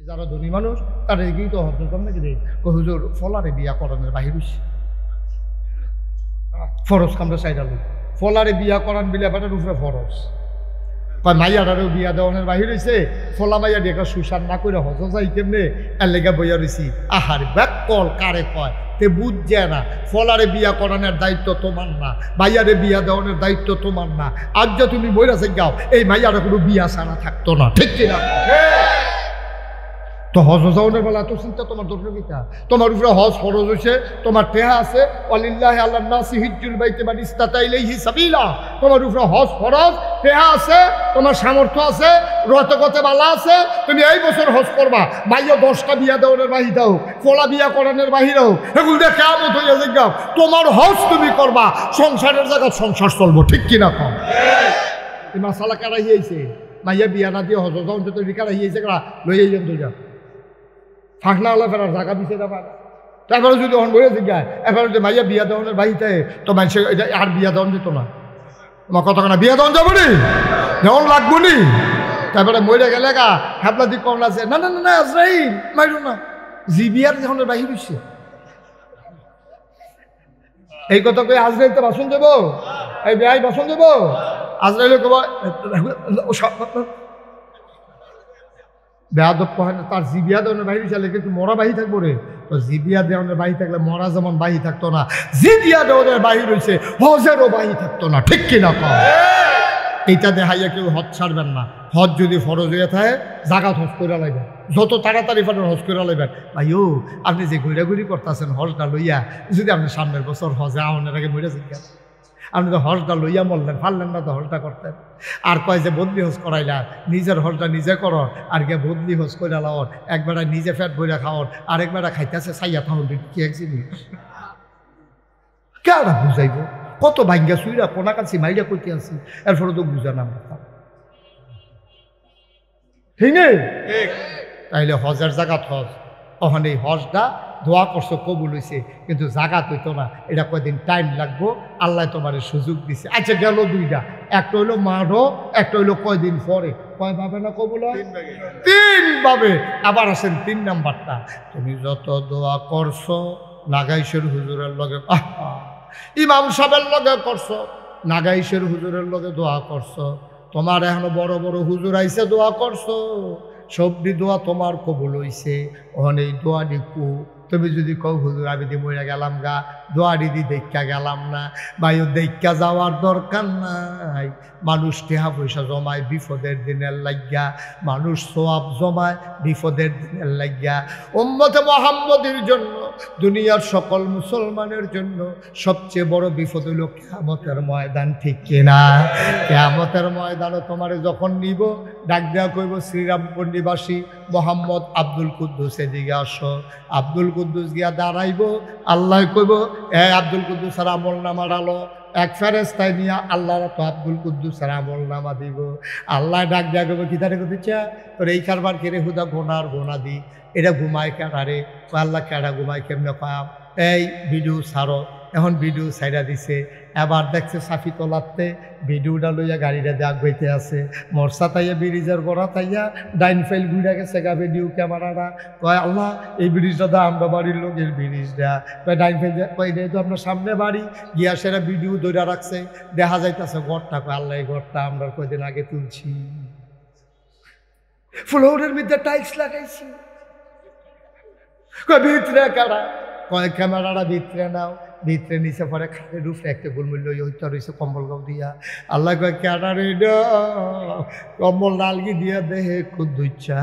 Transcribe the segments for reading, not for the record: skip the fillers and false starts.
যারা ধনী মানুষ তারা এগিয়ে তো হজর কম নাকি রে হুজুর ফলারে বিয়া করানোর বাহির হইছে ফরজ কামরা সাইডা লোক ফলারে বিয়া করান বিলে বেটার উপরে ফরজ কয় মাইয়াটারেও বিয়া দেওয়ানের বাহির হয়েছে ফলা মাইয়া দিয়ে একটা সুসার না করে হজ যাই কেমনে এর লেগে বইয়া রয়েছি আহার ব্যাক কল কারে কয় তে বুঝছে না ফলারে বিয়া করানোর দায়িত্ব তোমার না মাইয়ারে বিয়া দেওয়ানোর দায়িত্ব তোমার না আজ যে তুমি বইরাছে গাও এই মাইয়াটা কোনো বিয়া ছাড়া থাকতো না ঠিক কিনা তো হজ যাওয়ানোর বেলা এত চিন্তা তোমার দরকার কিতা তোমার উপরে হজ ফরজ হয়েছে তোমার টেহা আছে ওয়ালিল্লাহি আলান নাসি হিজ্জুল বাইতি মান ইসতাতা ইলাইহি সাবিলা তোমার উপরে হজ ফরজ টেহা আছে তোমার সামর্থ্য আছে রতগতে বালা আছে তুমি এই বছর হজ করবা মাইয়া 10টা বিয়া দেওয়ানোর বাহির দাও ফলা বিয়া করানোর বাহির হোক এগুলো দিয়ে কিয়ামত হইয়া যাও তোমার হজ তুমি করবা সংসারের জায়গায় সংসার চলবো ঠিক কিনা কম এই মাসালা কারা হইয়াছে মাইয়া বিয়া না দিয়ে হজ যাওন তো কারা হইয়াছে কারা লইয়া যান তো যা ফাঁকনা হলে ফেরার জায়গা দিতে দেবা তারপরে যদি অন বলে জিজ্ঞায় এবার যদি মাইয়া বিয়া দেওয়ানের বাড়িতে তো মানুষ আর বিয়া দেওয়ান যেত না তোমার কতখানা বিয়া দেওয়ান যাবো নি দেওয়ান লাগবো নি তারপরে মরে গেলে গা হাবলা দিক কম আছে না না না না আজরাইল মাইরো না জি বিয়ার যখন বাহির হচ্ছে এই কথা কই আজরাইল তো বাসন দেবো এই বিয়াই বাসন দেবো আজরাইল কব বেয়াদব কহেন তার জিবিয়া দেওয়ানের বাহির চালে কিন্তু মরা বাহি থাকবো রে তো জিবিয়া দেওয়ানের বাহি থাকলে মরা যেমন বাহি থাকতো না জিবিয়া দেওয়ানের বাহির হয়েছে হজেরও বাহি থাকতো না ঠিক কিনা কম এইটা দেখাইয়া কেউ হজ ছাড়বেন না হজ যদি ফরজ হয়ে থাকে জাগাত হজ করে লাগবেন যত তাড়াতাড়ি পারেন হজ করে লাগবেন ভাইও আপনি যে ঘুরাঘুরি করতেছেন হজটা লইয়া যদি আপনি সামনের বছর হজে আওয়ানের আগে মরে জিজ্ঞাসা আপনি তো হজটা লইয়া মরলেন পারলেন না তো হজটা করতেন আর কয় যে বদলি হজ করাইলা নিজের হজটা নিজে করন আর গিয়ে বদলি হজ করে লাওন একবেলা নিজে ফ্যাট বইরা খাওয়ান আরেকবেলা খাইতেছে সাইয়া খাওয়ান কি এক জিনিস কেডা বুঝাইব কত ভাঙ্গা সুইরা কোনা কাছি মাইরা কইতে আছি এরপরে তো বুঝা না ঠিক নেই তাইলে হজের জায়গাত হজ তখন এই হজটা দোয়া করছো কবুল হয়েছে কিন্তু জাগাত হইতো না এটা কয়দিন টাইম লাগবো আল্লাহ তোমার সুযোগ দিছে আচ্ছা গেল দুইটা একটা হইলো মাঠও একটা হইলো কয়দিন পরে কয় ভাবে না কবুল হয় 3 ভাবে আবার আসেন 3 নাম্বারটা তুমি যত দোয়া করছো নাগাইশের হুজুরের লগে ইমাম সাহেবের লগে করছো নাগাইশের হুজুরের লগে দোয়া করছো তোমার এখনো বড় বড় হুজুর আইসে দোয়া করছো সবটি দোয়া তোমার কবুল হইছে ওখানে এই দোয়া দিকু তুমি যদি কও হুজুর আমি দি মরে গেলাম গা দোয়া দিদি দেখা গেলাম না ভাইও দেখা যাওয়ার দরকার নাই মানুষ টেহা পয়সা জমায় বিপদের দিনের লাগিয়া মানুষ সোয়াব জমায় বিপদের দিনের লাগিয়া উম্মতে মুহাম্মদের জন্য দুনিয়ার সকল মুসলমানের জন্য সবচেয়ে বড় বিপদ হইল কিয়ামতের ময়দান ঠিক কিনা কিয়ামতের ময়দানে তোমারে যখন নিব ডাক দেওয়া কইব শ্রীরামপুর নিবাসী মোহাম্মদ আব্দুল কুদ্দুস এদিকে আসো আব্দুল কুদ্দুস গিয়া দাঁড়াইব আল্লাহ কইব এ আব্দুল কুদ্দুস আর আমল নামা ডালো এক ফেরেস্তায় নিয়ে আল্লাহ তো আব্দুল কুদ্দুসের আমল নামা দিব আল্লাহ ডাক দেওয়া কইব কি তারে দিচ্ছে তোর এই কারবার কেড়ে হুদা গোনার গোনা দি এটা ঘুমায় কেডারে আল্লাহ কেডা ঘুমায় কেমনে পাম এই ভিডিও ছাড়ো এখন ভিডিও ছাইড়া দিছে এবার দেখছে সাফি তোলাতে ভিডিওটা লইয়া গাড়িটা দেখ বইতে আছে মরসা তাইয়া ব্রিজের গোড়া তাইয়া ডাইন ফাইল ঘুরে গেছে গা ভিডিও ক্যামেরাটা কয় আল্লাহ এই ব্রিজটা দা আমরা বাড়ির লোকের ব্রিজটা কয় ডাইন ফাইল কয় তো আপনার সামনে বাড়ি গিয়া সেরা ভিডিও ধরে রাখছে দেখা যাইতেছে ঘরটা কয় আল্লাহ এই ঘরটা আমরা কয়দিন আগে তুলছি ফ্লোরের মধ্যে টাইলস লাগাইছি কয় ভিতরে কারা কয় ক্যামেরাটা ভিতরে নাও ভিতরে নিচে পরে খালে রুফে একটা গোলমূল্য হইতে রয়েছে কম্বল গাও দিয়া আল্লাহ কয় ক্যাডা রে কম্বল নালগি দিয়া দেহে কুদ্দুচ্ছা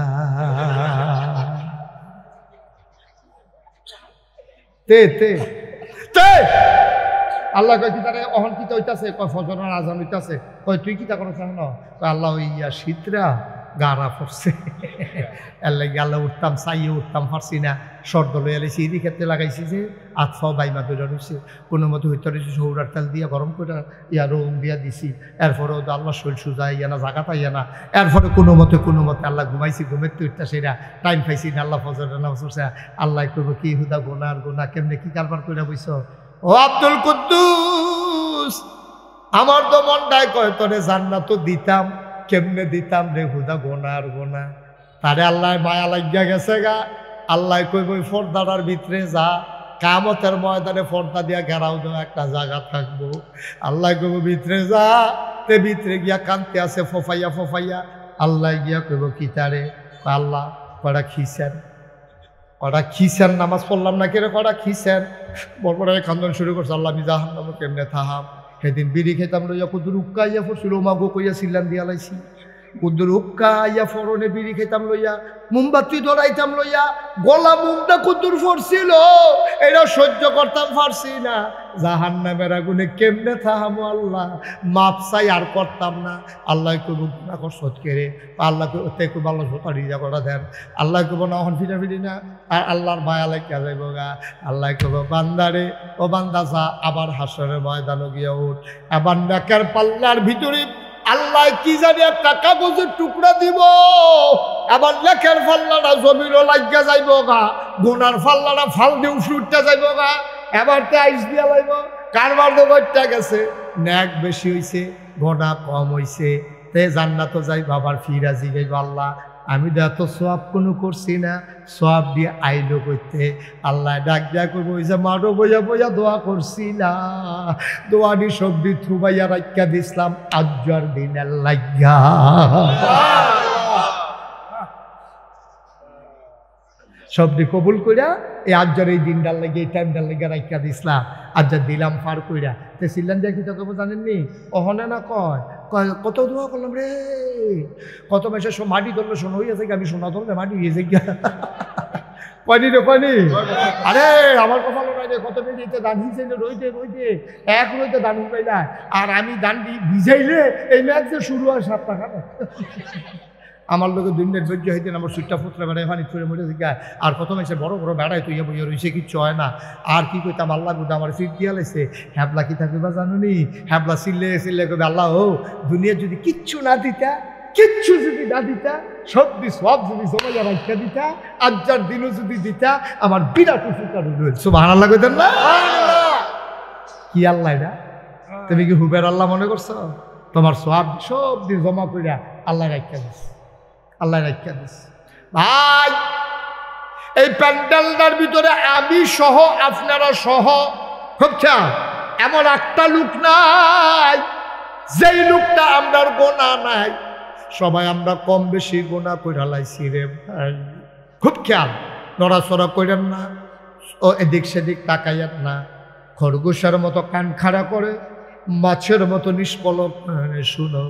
তে তে তে আল্লাহ কয় কি তারে অহন কিতা হইতাছে কয় ফজরের আজান হইতাছে কয় তুই কিতা করছ না কয় আল্লাহ ইয়া শীতরা গাড়া পড়ছে এর লাগে আল্লাহ উঠতাম চাইয়ে উঠতাম পারছি না শর্ত লইয়া লেছি এই ক্ষেত্রে লাগাইছি যে আতফাও বাইমা ধরে রয়েছে কোনো মতো হইতে রয়েছে সৌরার তেল দিয়া গরম করে ইয়া রং দিয়া দিছি এরপরেও তো আল্লাহ শরীর সুজা ইয়া না জাগাতা ইয়া না এরপরে কোনো মতে আল্লাহ ঘুমাইছি ঘুমের তো উঠতা সেটা টাইম পাইছি না আল্লাহ ফজরের নামাজ পড়ছে আল্লাহ করবো কি হুদা গোনার গোনা কেমনে কি কারবার করে বইছ ও আব্দুল কুদ্দুস আমার তো মনটাই কয় তোরে জান্নাত দিতাম কেমনে দিতাম রে হুদা গোনার গোনা তারে আল্লাহ মায়া লাগিয়া গেছে গা। আল্লাহ কইব ওই পর্দাটার ভিতরে যা, কিয়ামতের ময়দানে পর্দা দিয়া ঘেরাও দেওয়া একটা জায়গা থাকবো। আল্লাহ কইব ভিতরে যা, তে ভিতরে গিয়া কানতে আছে ফোফাইয়া ফোফাইয়া। আল্লাহ গিয়া কইব কি তারে? আল্লাহ কটা খিসেন, কটা খিসেন, নামাজ পড়লাম না কেন, কটা খিসেন। বরপরে খান্দন শুরু করছে, আল্লাহ আমি জাহান্নামে কেমনে থাহাম। সেদিন বিড়ি খেতাম লইয়া কুদুর উক্কা ইয়া ফসুল মাগো কইয়া সিল্লান দিয়া লাইছি, কুদুর উক্কা ইয়া ফরনে বিড়ি খেতাম লইয়া, মোমবাতি ধরাইতাম লইয়া, গলা মুখটা কুদুর ফরছিল, এটা সহ্য করতাম পারছি না। জাহান্নামের আগুনে কেমনে থাহামো আল্লাহ, মাপ চাই আর করতাম না। আল্লাহ কইব গুণা করছত কেড়ে, আল্লাহ তে খুব আল্লাহ সোতারি যা করা দেন। আল্লাহ কইব না এখন ফিরা ফিরি না, আর আল্লাহর মায়া লেখা যাইব গা। আল্লাহ কইব বান্দারে, ও বান্দা যা, আবার হাসরের ময়দানে গিয়া উঠ। আবার নেকের পাল্লার ভিতরে আল্লাহ কি জানি একটা কাগজের টুকরা দিব, আবার লেখের ফাল্লাটা জমিরও লাগিয়া যাইব গা, গুনার ফাল্লাটা ফাল দিয়ে উঠতে যাইব গা। এবার তো আইস দিয়া লাইব, কারবার তো বইটা গেছে, ন্যাক বেশি হইছে, গোনা কম হইছে, তে জান্নাত যাই বাবার ফিরা জিগাইব আল্লাহ আমি তো এত সোয়াব কোনো করছি না, সোয়াব দিয়ে আইলো করতে। আল্লাহ ডাক দিয়া করবো, ওই যে মাঠও বইয়া বইয়া দোয়া করছি না, দোয়াটি সবজি থুবাইয়া রাখিয়া দিছিলাম আজ্জার দিনের লাগিয়া। সবজি কবুল কইরা এই আজ্জার এই দিনটার লাগে, এই টাইমটার লাগে রাখিয়া দিছিলাম, আজ্জার দিলাম পার কইরা। তে সিল্লান দিয়া কি তো কেবল জানেননি, অহনে না কয় কত দোয়া করলাম রে, কত মাসে মাটি ধরলে শোনা হইয়াছে, আমি সোনা ধরলে মাটি হয়েছে গিয়া কয়নি রে কয়নি। আরে আমার কথা নাই রে, কত বেরিয়েছে দান হিসেবে রইতে রইতে এক রইতে দান পাইলা, আর আমি দানটি ভিজাইলে এই ম্যাচ যে শুরু হয় 7 টাকা। আমার লোকের দুনিয়ার ধৈর্য হইতেন, আমার সুটটা ফুটলে বেড়ায় পানি ছুঁড়ে মরে গায়, আর কত মাসে বড় বড় বেড়ায় তুই বইয়া রয়েছে, কিচ্ছু হয় না। আর কি কইতাম, আল্লাহ বুধ আমার ফিট দিয়া লাইছে, হ্যাবলা কি থাকবে বা জানুনি, হ্যাবলা চিল্লে চিল্লে কবে আল্লাহ ও দুনিয়া যদি কিচ্ছু না দিতা, কিচ্ছু যদি না দিতা, সবজি সব যদি জমাইয়া রাখা দিতা, আজ্জার দিনও যদি দিতা, আমার বিরাট উপকার হইল। সুবহানাল্লাহ কইতেন না? কি আল্লাহ এটা? তুমি কি হুবের আল্লাহ মনে করছো? তোমার সব সব দিয়ে জমা কইরা আল্লাহ রাখা দিস, আল্লাহ রাখা দিস। ভাই এই প্যান্ডেলটার ভিতরে আমি সহ, আপনারা সহ, বুঝছা, এমন একটা লোক নাই যেই লোকটা আমরার গোনা নাই। সবাই আমরা কম বেশি গোনা কইরা লাইছি রে ভাই। খুব খেয়াল, নড়াচড়া কইরেন না, ও এদিক সেদিক তাকাইয়েন না, খরগোশের মতো কান খাড়া করে, মাছের মতো নিষ্পলক শুনো।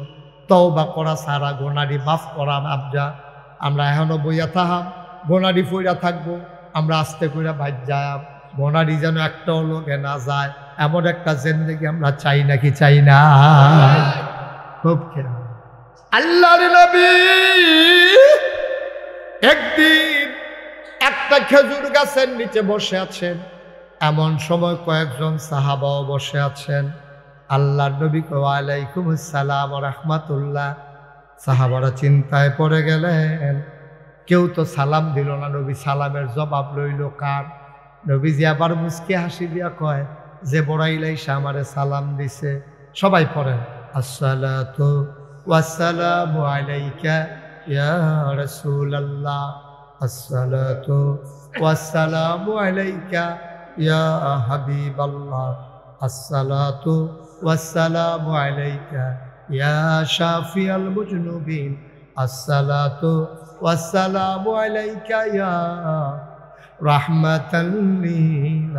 তওবা করা সারা গোনারি মাফ করা আবজা। আমরা এখনো বইয়া থাহাম, গোনারি ফইরা থাকবো, আমরা আস্তে করে ভাই যায়, গোনারি যেন একটা লোকে না যায়, এমন একটা জিন্দেগি আমরা চাই নাকি চাই না? খুব খেয়াল। আল্লাহর নবী একদিন একটা খেজুর গাছের নিচে বসে আছেন, এমন সময় কয়েকজন সাহাবাও বসে আছেন। আল্লাহর নবী ওয়ালাইকুম আসসালাম ওয়া রাহমাতুল্লাহ। সাহাবারা চিন্তায় পড়ে গেলেন, কেউ তো সালাম দিল না, নবী সালামের জবাব লইল কার? নবীজি আবার মুস্কি হাসি দিয়া কয়, যে বড়াইলাইসা আমারে সালাম দিছে। সবাই পড়েন, আসসালাতু ওয়াসসালামু আলাইকা ইয়া রাসূলুল্লাহ, আসসালাতু ওয়াসসালামু আলাইকা ইয়া হাবিবাল্লাহ, আসসালাতু ওয়াসসালামু আলাইকা ইয়া শাফিয়াল মুজনুবিন, আসসালাতু ওয়াসসালামু আলাইকা ইয়া রাহমাতাল লিল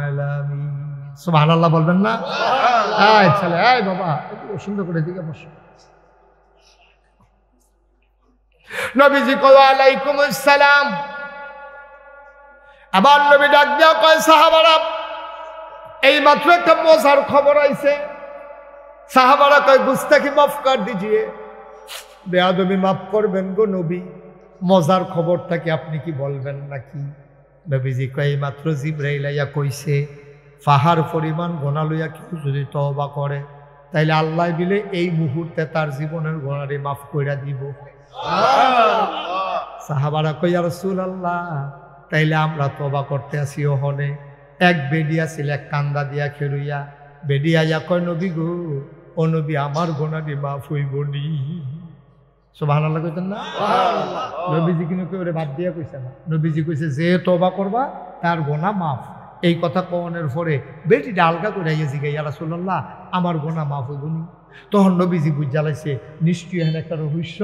আলামিন। সুবহানাল্লাহ বলবেন না? এই ছেলে, এই বাবা, সুন্দর করে দিকে বসো। নবীজি কয় ওয়ালাইকুম আসসালাম। আবার নবী ডাক দিয়া কয়, সাহাবারা এই মাত্র একটা মজার খবর আইছে। সাহাবারা কয়, গুস্তাখি মাফ কর দিজিয়ে, বেয়াদবি মাফ করবেন গো নবী, মজার খবরটা কি আপনি কি বলবেন নাকি? নবীজি কয়, এই মাত্র জিবরাইল আইয়া কইছে, পাহাড় পরিমাণ গোনা লইয়া কেউ যদি তওবা করে, তাইলে আল্লাহ দিলে এই মুহূর্তে তার জীবনের গোনারে মাফ কইরা দিব। সাহাবারা কই, ইয়া রাসূলুল্লাহ, তাইলে আমরা তওবা করতে আসি। ওহনে এক বেডিয়া ছিল, এক কান্দা দিয়া খেরুইয়া। বেডিয়া ইয়া কয়, নবী গো, ও নবী, আমার গোনারে মাফ হইব নি? সুবহানাল্লাহ কইতেন না? নবীজি কিন্তু কেউ বাদ দিয়া কইছে না। নবীজি কইছে যে তওবা করবা তার গুনাহ মাফ। এই কথা কওয়ানোর পরে বেটিটা আলগা করে জিজ্ঞাসা, ইয়া রাসূলুল্লাহ আমার গুনাহ মাফ হইব নি? তখন নবীজি বুঝালাইছে নিশ্চয়ই এখানে একটা রহস্য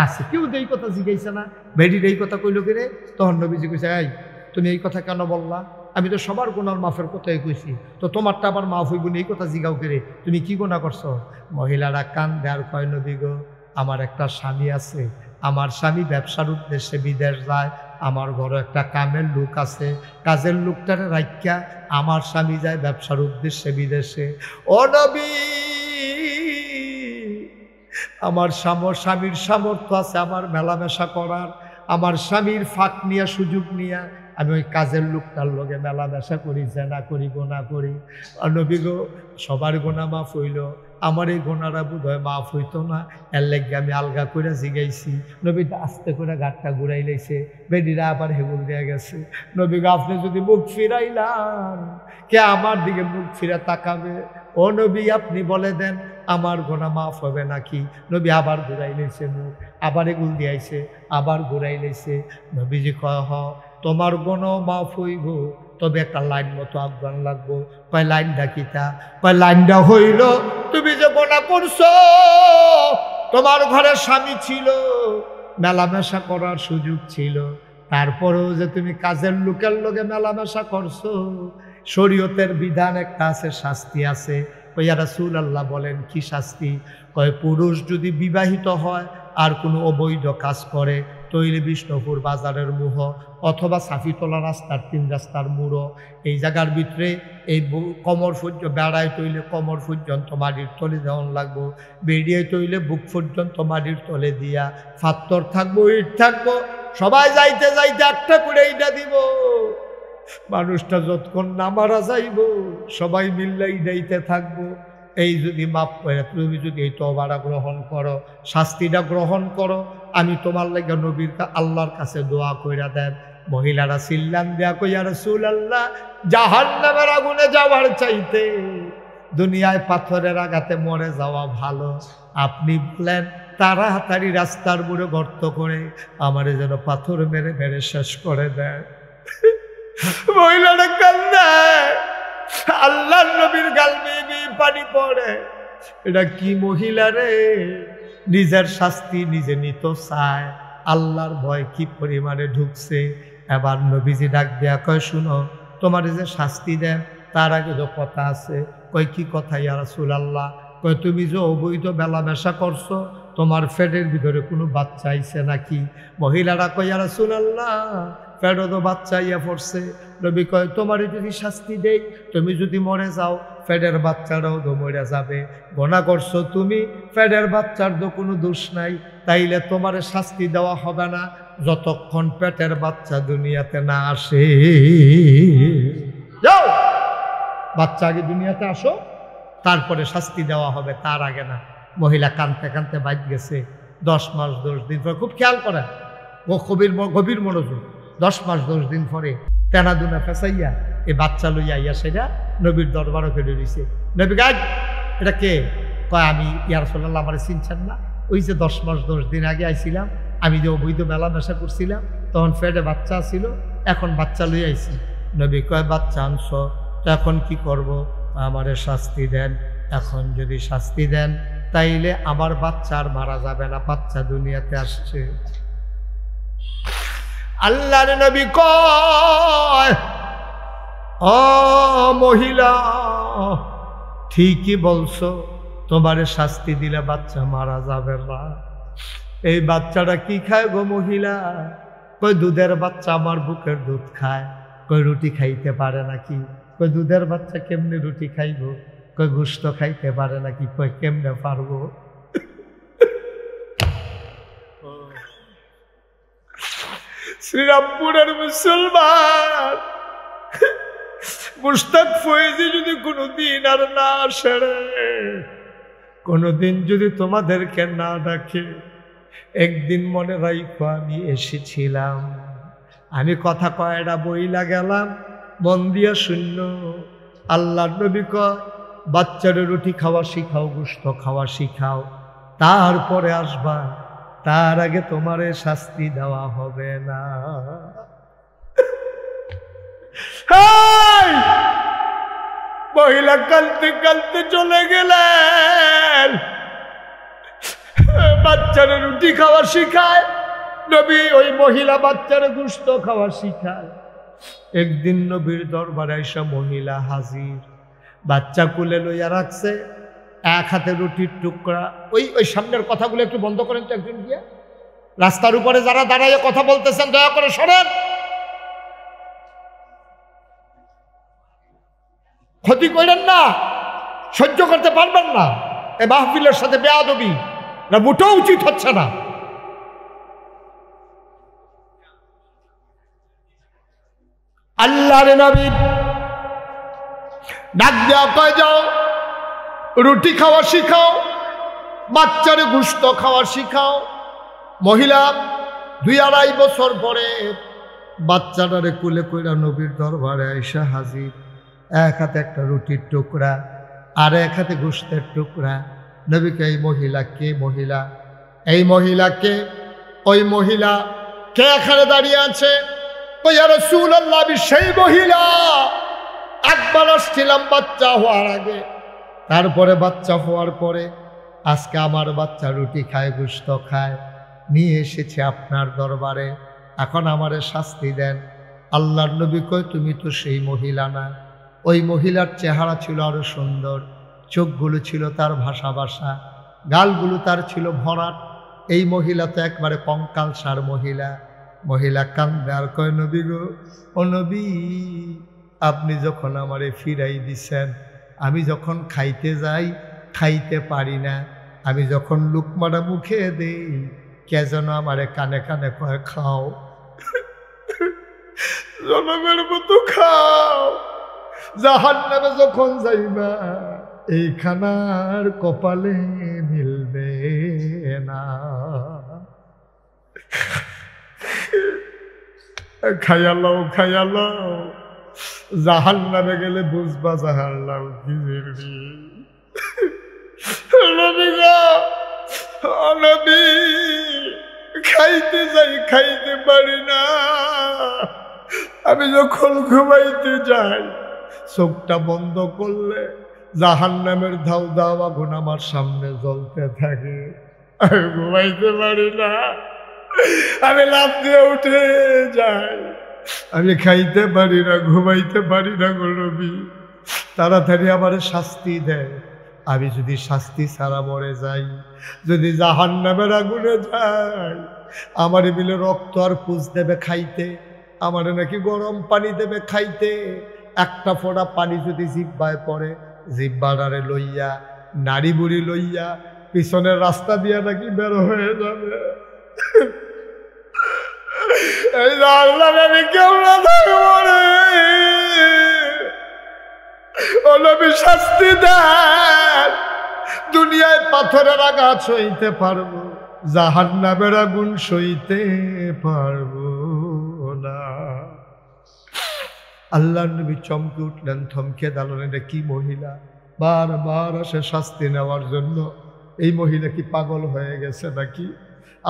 আছে। কেউ তো এই কথা জিজ্ঞাসা না, বেটির এই কথা কইল কে রে? তখন নবীজি কইছে, এই তুমি এই কথা কেন বললা? আমি তো সবার গুনার মাফের কথাই কইছি, তো তোমারটা আবার মাফ হইব না এই কথা জিগাও কে রে? তুমি কি গুনাহ করছো? মহিলারা কান দেয়ার কয়, নবী গো আমার একটা স্বামী আছে, আমার স্বামী ব্যবসার উদ্দেশ্যে বিদেশ যায়, আমার ঘরে একটা কামের লোক আছে, কাজের লোকটারে রাখিয়া আমার স্বামী যায় ব্যবসার উদ্দেশ্যে বিদেশে। ও নবী আমার স্বামীর সামর্থ্য আছে আমার মেলামেশা করার, আমার স্বামীর ফাঁক নিয়ে সুযোগ নিয়ে আমি ওই কাজের লোকটার লগে মেলামেশা করি, জেনা করি, গোনা করি। নবী গো সবার গোনা মাফ হইল, আমার এই গোনারা বোধ হয় মাফ হইতো না, এর লেগে আমি আলগা করে জিগাইছি। নবী আস্তে করে ঘাটটা ঘুরাই লাইছে, বেডিরা আবার হেগুল দিয়ে গেছে। নবী গো আপনি যদি মুখ ফিরাইলাম কে আমার দিকে মুখ ফিরে তাকাবে? ও নবী আপনি বলে দেন আমার গোনা মাফ হবে নাকি? নবী আবার ঘুরাই লাইছে মুখ, আবার এগুল দিয়াইছে, আবার ঘুরাই লাইছে। নবীজি কয় হ তোমার গোনা মাফ হইব, তবে একটা লাইন মতো আহ্বান লাগবো। কয় লাইনটা কিতা? কয় লাইনটা হইল তুমি যে গোনা করছো, তোমার ঘরে স্বামী ছিল, মেলামেশা করার সুযোগ ছিল, তারপরেও যে তুমি কাজের লোকের লগে মেলামেশা করছো, শরীয়তের বিধান একটা আছে, শাস্তি আছে। কই ইয়া রাসূলুল্লাহ বলেন কি শাস্তি? কয় পুরুষ যদি বিবাহিত হয় আর কোনো অবৈধ কাজ করে, তৈরি বিষ্ণুপুর বাজারের মুহ অথবা সাফিতলা রাস্তার 3 রাস্তার মুড়ো, এই জায়গার ভিতরে এই কমর পর্যন্ত বেড়ায় তৈলে কমর পর্যন্ত মাটির তলে দেওয়ান লাগবো, বেরিয়ে তৈলে বুক পর্যন্ত মাটির তলে দিয়া ফাত্তর থাকবো, ইট থাকবো, সবাই যাইতে যাইতে একটা করে এইটা দিব। মানুষটা যতক্ষণ না মারা যাইব সবাই মিল্লা ইডাইতে থাকবো। এই যদি মাপ করে তুমি যদি এই তওবাটা গ্রহণ করো, শাস্তিটা গ্রহণ করো, আমি তোমার লাগে নবীর আল্লাহর কাছে দোয়া কইরা দেন। মহিলারা চিল্লান দেয়া কই ইয়া রাসূলুল্লাহ জাহান্নামের আগুনে যাওয়ার চাইতে দুনিয়ায় পাথরের আঘাতে মরে যাওয়া ভালো। আপনি বলেন তাড়াতাড়ি রাস্তার বুড়ে গর্ত করে আমারে যেন পাথর মেরে মেরে শেষ করে দেয়। মহিলাটা কান্দে, আল্লাহর নবীর গাল বেয়ে পানি পড়ে। এটা কি মহিলা রে, নিজের শাস্তি নিজে নিত চায়, আল্লাহর ভয় কি পরিমাণে ঢুকছে। এবার নবীজি ডাক দেয়া কয় শুনো তোমার যে শাস্তি দেন তার আগে তো কথা আছে। কয় কি কথা ইয়া রাসূলুল্লাহ? কয় তুমি যে অবৈধ মেলামেশা করছো তোমার পেটের ভিতরে কোনো বাচ্চা আইছে নাকি? মহিলারা কয় ইয়া রাসূলুল্লাহ পেটে তো বাচ্চা ইয়া পড়ছে। নবী কয় তোমার যদি শাস্তি দেই, তুমি যদি মরে যাও পেটের বাচ্চাটাও তো মরে যাবে। গোনা করছো তুমি, পেটের বাচ্চার তো কোনো দোষ নাই, তাইলে তোমার শাস্তি দেওয়া হবে না যতক্ষণ পেটের বাচ্চা দুনিয়াতে না আসে। যাও বাচ্চা আগে দুনিয়াতে আসো, তারপরে শাস্তি দেওয়া হবে, তার আগে না। মহিলা কানতে কানতে বাইর গেছে। 10 মাস 10 দিন পরে, খুব খেয়াল করেন ও গভীর মনোযোগ, 10 মাস 10 দিন পরে তেনাদুনা ফেসাইয়া এই বাচ্চা লইয়া ইয়া সেটা নবীর দরবারও ফেলে দিছে। নবী গাছ এটা কে? কয় আমি ইয়া রাসূলুল্লাহ আমার চিনছেন না? ওই যে 10 মাস 10 দিন আগে আইছিলাম, আমি যে অবৈধ মেলামেশা করছিলাম তখন পেটে বাচ্চা ছিল, এখন বাচ্চা লইয়া আইছি। নবী কয় বাচ্চা আনছ তো এখন কি করব? আমারে শাস্তি দেন। এখন যদি শাস্তি দেন তাইলে আমার বাচ্চা আর মারা যাবে না, বাচ্চা দুনিয়াতে আসছে। আল্লাহর নবী কয় ও মহিলা ঠিকই বলছো, তোমারে শাস্তি দিলে বাচ্চা মারা যাবে না। এই বাচ্চাটা কি খায় গো মহিলা? কই দুধের বাচ্চা, আমার বুকের দুধ খায়। কই রুটি খাইতে পারে নাকি? কই দুধের বাচ্চা কেমনে রুটি খাইব? কই গোশত খাইতে পারে নাকি? কই কেমনে পারবো? শ্রীরামপুরের মুসলমান মুশতাক ফয়েজি যদি কোনোদিন আর না আসে, কোনোদিন যদি তোমাদেরকে না ডাকে, একদিন মনে রাখো আমি এসেছিলাম, আমি কথা কয়টা বইলা গেলাম, মন দিয়া শূন্য। আল্লাহর নবী কয় বাচ্চারে রুটি খাওয়া শিখাও, গোশত খাওয়া শিখাও, তারপরে আসবা। তার আগে তোমারে শাস্তি দেওয়া হবে না। মহিলা কাঁদতে কাঁদতে চলে গেলেন। বাচ্চারা রুটি খাওয়া শিখায় নবী, ওই মহিলা বাচ্চারা গোশত খাওয়া শিখায়। একদিন নবীর দরবারে এসে মহিলা হাজির, বাচ্চা কুলে লইয়া রাখছে, এক হাতে রুটির টুকরা। ওই সামনের কথাগুলো একটু বন্ধ করেন তো একজন গিয়ে। রাস্তার উপরে যারা দাঁড়াইয়া কথা বলতেছেন দয়া করে সরেন, ক্ষতি করেন না, সহ্য করতে পারবেন না। এই মাহফিলের সাথে বেয়াদবি না, মোটেও উচিত হচ্ছে না। আল্লাহর নবী ডাক দেওয়া কয়, যাও রুটি খাওয়া শিখাও, বাচ্চারে গোশত খাওয়া শিখাও। মহিলা 2-2.5 বছর পরে বাচ্চাটারে কুলে কইরা নবীর দরবারে আইসা হাজির। এক হাতে একটা রুটির টুকরা, আর এক হাতে গোশতের টুকরা। নবীকে, এই মহিলা কে? মহিলা, এই মহিলা কে? ওই মহিলা কে এখানে দাঁড়িয়ে আছে? ইয়া রাসূলুল্লাহ, আমি সেই মহিলা। একবার আসছিলাম বাচ্চা হওয়ার আগে, তারপরে বাচ্চা হওয়ার পরে আজকে আমার বাচ্চা রুটি খায়, গোশত খায়, নিয়ে এসেছে আপনার দরবারে। এখন আমারে শাস্তি দেন। আল্লাহর নবী কয়, তুমি তো সেই মহিলা না। ওই মহিলার চেহারা ছিল আরো সুন্দর, চোখগুলো ছিল তার ভাষা ভাষা, গালগুলো তার ছিল ভরাট। এই মহিলা তো একবারে কঙ্কালসার মহিলা। মহিলা কান্দে আর কয়, নবী গো, ও নবী, আপনি যখন আমারে ফিরাই দিছেন, আমি যখন খাইতে যাই খাইতে পারি না, আমি যখন লুকমাটা মুখে দেই কে যেন আমারে কানে কানে কয়, খাও, জনমের মতো খাও, জাহান্নামে যখন যাইবা এই খানার কপালে মিলবে না। খাইয়ালো খাইয়ালো, জাহান্নামে গেলে বুঝবা জাহান্নাম কি জিনিস। নবী, খাইতে যাই খাইতে পারি না, আমি যখন ঘুমাইতে যাই চোখটা বন্ধ করলে জাহান্নামের ধাউ দাও আগুন আমার সামনে জ্বলতে থাকে, আমি ঘুমাইতে পারি না, আমি লাফ দিয়ে উঠে যাই, আমি খাইতে পারি না, ঘুমাইতে পারি না গো নবী, তাড়াতাড়ি আমার শাস্তি দেয়। আমি যদি শাস্তি ছাড়া মরে যাই, যদি জাহান্নামের আগুনে যাই, আমার বিলে রক্ত আর পুষ দেবে খাইতে, আমার নাকি গরম পানি দেবে খাইতে। একটা ফোঁটা পানি যদি জিহ্বায় পড়ে, জিহ্বাটারে লইয়া নাড়ি বুড়ি লইয়া পিছনের রাস্তা দিয়া নাকি বের হয়ে যাবে। এই জাহান্নামে আমি কেমন থাকবো রে? ও নবী, শাস্তি দেন। দুনিয়ায় পাথরের আঘাত সইতে পারবো, জাহান্নামের আগুন সইতে পারবো না। আল্লাহর নবী চমকে উঠলেন, থমকে দাঁড়ালেন। এটা কি মহিলা? বারবার আসে শাস্তি নেওয়ার জন্য। এই মহিলা কি পাগল হয়ে গেছে নাকি?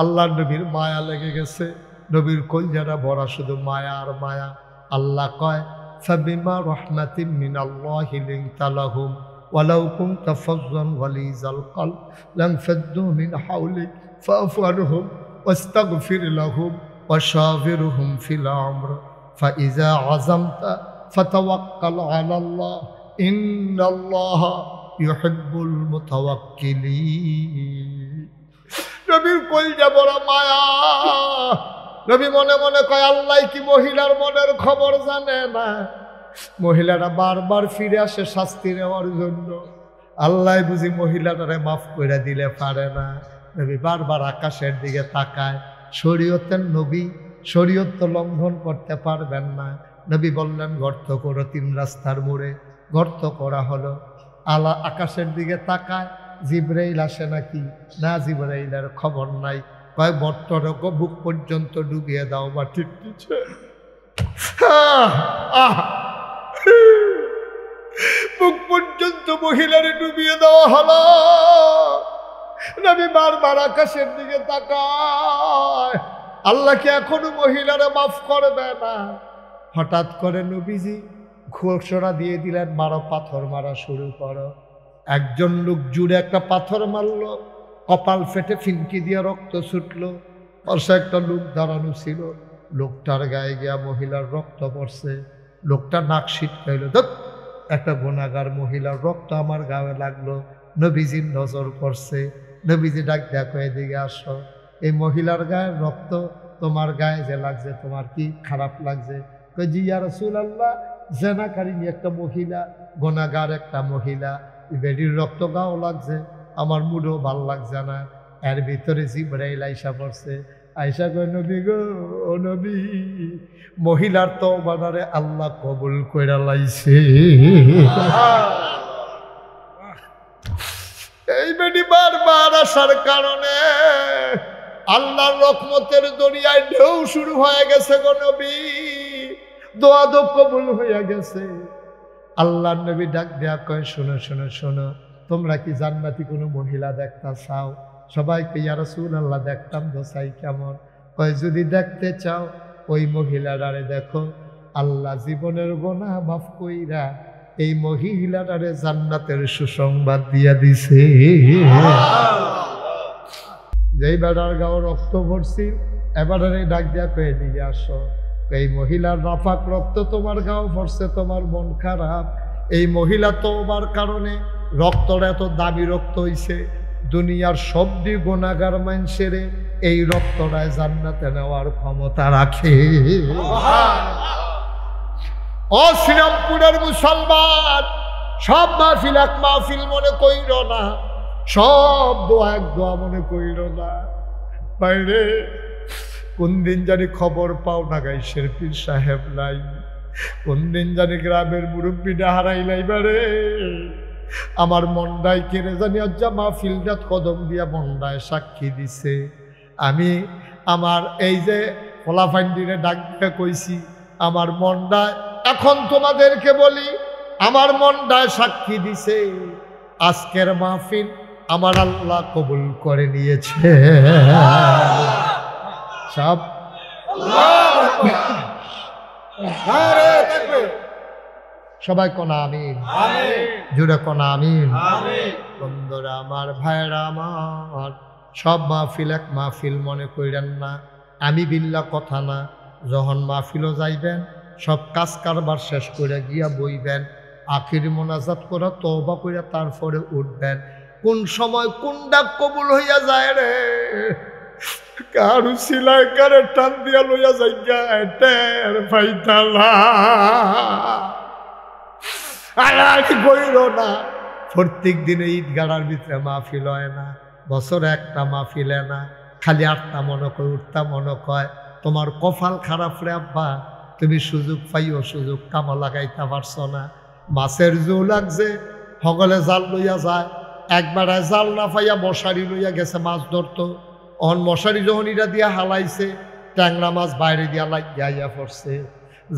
আল্লাহর নবীর মায়া লেগে গেছে, নবীর কলজাটা ভরা শুধু মায়া আর মায়া। আল্লাহ কয়, ফাবিমা রাহমাতিম মিনাল্লাহি লিনতা লাহুম ওয়ালাউ কুনতা ফাজ্জান গালিজাল কলব লানফাদ্দু মিন হাওলিক ফাআফু আনহুম ওয়াস্তাগফির লাহুম ওয়াশাবিরহুম ফিল আমর ফাইযা আযামতা ফাতাওয়াক্কাল আলাল্লাহ ইন্নাল্লাহা ইউহিব্বুল মুতাওয়াক্কিলিন। নবীর কলজা ভরা মায়া। নবী মনে মনে কয়, আল্লাহ কি মহিলার মনের খবর জানে না? মহিলাটা বারবার ফিরে আসে শাস্তি নেওয়ার জন্য। আল্লাহ বুঝি মহিলাটারে মাফ করে দিলে পারে না। নবী বারবার আকাশের দিকে তাকায়। শরীয়তের নবী, শরীয়ত তো লঙ্ঘন করতে পারবেন না। নবী বললেন, গর্ত করো 3 রাস্তার মোড়ে। গর্ত করা হলো। আল্লাহ আকাশের দিকে তাকায়, জিবরাইল আসে নাকি? না, জিবরাইলের খবর নাই। কয়, বর্তরক বুক পর্যন্ত ডুবিয়ে দাও মাটির নিচে। বুক পর্যন্ত মহিলারে ডুবিয়ে দেওয়া হলো। নবী বারবার আকাশের দিকে তাকায়, আল্লাহ কি এখনো মহিলারা মাফ করবে না? হঠাৎ করে নবীজি ঘোষণা দিয়ে দিলেন, মারো, পাথর মারা শুরু করো। একজন লোক জুড়ে একটা পাথর মারল, কপাল ফেটে ফিনকি দিয়ে রক্ত ছুটল। পাশে একটা লোক দাঁড়ানো ছিল, লোকটার গায়ে গিয়া মহিলার রক্ত পড়ছে। লোকটা নাক ছিটকাইল, ধুৎ, একটা গুনাহগার মহিলার রক্ত আমার গায়ে লাগলো। নবীজির নজর পড়ছে। নবীজি ডাক দেখো, এদিকে আসো। এই মহিলার গায়ে রক্ত তোমার গায়ে যে লাগছে, তোমার কি খারাপ লাগছে? কই, জি ইয়া রাসূলুল্লাহ, জেনাকারিনী একটা মহিলা, গুনাহগার একটা মহিলা, বেডির রক্ত গাও লাগছে, আমার মুডও ভাল লাগছে না। এর ভিতরে জিবরাইল আইসা পড়ছে। আইসা কই, নবী গো, ও নবী, মহিলার তওবারে আল্লাহ কবুল কইরা লাইছে। এই বেডি বারবার আসার কারণে আল্লাহর রহমতের দরিয়ায় ঢেউ শুরু হয়ে গেছে গো নবী, দোয়া তো কবুল হইয়া গেছে। আল্লাহর নবী ডাক দেয়া কয়, শোনো শোনো শোনো, তোমরা কি জান্নাতি কোনো মহিলা দেখতে চাও? সবাইকে ইয়া রাসূলুল্লাহ দেখতাম তো, চাই কেমন? কয়, যদি দেখতে চাও ওই মহিলাটারে দেখো, আল্লাহ জীবনের গুনাহ মাফ কইরা এই মহিলাটারে জান্নাতের সুসংবাদ দিয়া দিছে। যেই বেড়ার গাও রক্ত ভরছি, এবারে ডাক দেয়া কয়ে দিয়ে আসো। এই মহিলার রাফাক রক্ত তোমার গাও ভরছে, তোমার মন খারাপ। এই মহিলা তোমার কারণে রক্তটা এত দামি রক্ত হইছে, দুনিয়ার সবদি গুনাহগার মানুষের এই রক্তটায় জান্নাতে নেওয়ার ক্ষমতা রাখে। ও শ্রীরামপুরের মুসলমান, সব মাহফিল এক মাহফিল মনে কইর না, সব দোয়া এক দোয়া মনে কইর না। বাইরে কোন দিন জানি খবর পাও না গাইশের পীর সাহেব নাই, কোন দিন জানি গ্রামের মুরব্বীটা হারাইলাই। বারে আমার মন্ডায় কেড়ে জানি আজ মাহফিলটা কদম দিয়া মন্ডায় সাক্ষী দিছে। আমি আমার এই যে ফলাফান্ডিরে ডাক দিয়ে কইছি, আমার মন্ডায়, এখন তোমাদেরকে বলি, আমার মন্ডায় সাক্ষী দিছে আজকের মাহফিল আমার আল্লাহ কবুল করে নিয়েছে। সব সবাই কোনা আমিন, জুড়ে কোনা আমিন। বন্ধুরা আমার, ভাইরা আমার, সব মাহফিল এক মাহফিল মনে কইরেন না। আমি বিল্লা কথা না, যখন মাহফিলও যাইবেন সব কাজ কারবার শেষ করে গিয়া বইবেন, আখির মোনাজাত করা তওবা কইরা তারপরে উঠবেন। কোন সময় কোন ডাক কবুল হইয়া যায় রে, কারু সিলাই কারে টান দিয়া লইয়া যাইগা টের পাইতালা। আর কইর না, প্রত্যেক দিনে ঈদ গাড়ার ভিতরে মাহফিল হয় না, বছরে একটা মাহফিল না, খালি আটটা মনে কয়, উঠতা মনে কয়। তোমার কপাল খারাপ রে আব্বা, তুমি সুযোগ পাইও, সুযোগ কামো লাগাইতে পারছো না। মাছের জো লাগছে, সকলে জাল লইয়া যায়, একবারে জাল না পাইয়া মশারি লইয়া গেছে মাছ ধরতো। অন মশারি যখন ইটা দিয়া হালাইছে, ট্যাংরা মাছ বাইরে দিয়া লাগিয়া পড়ছে।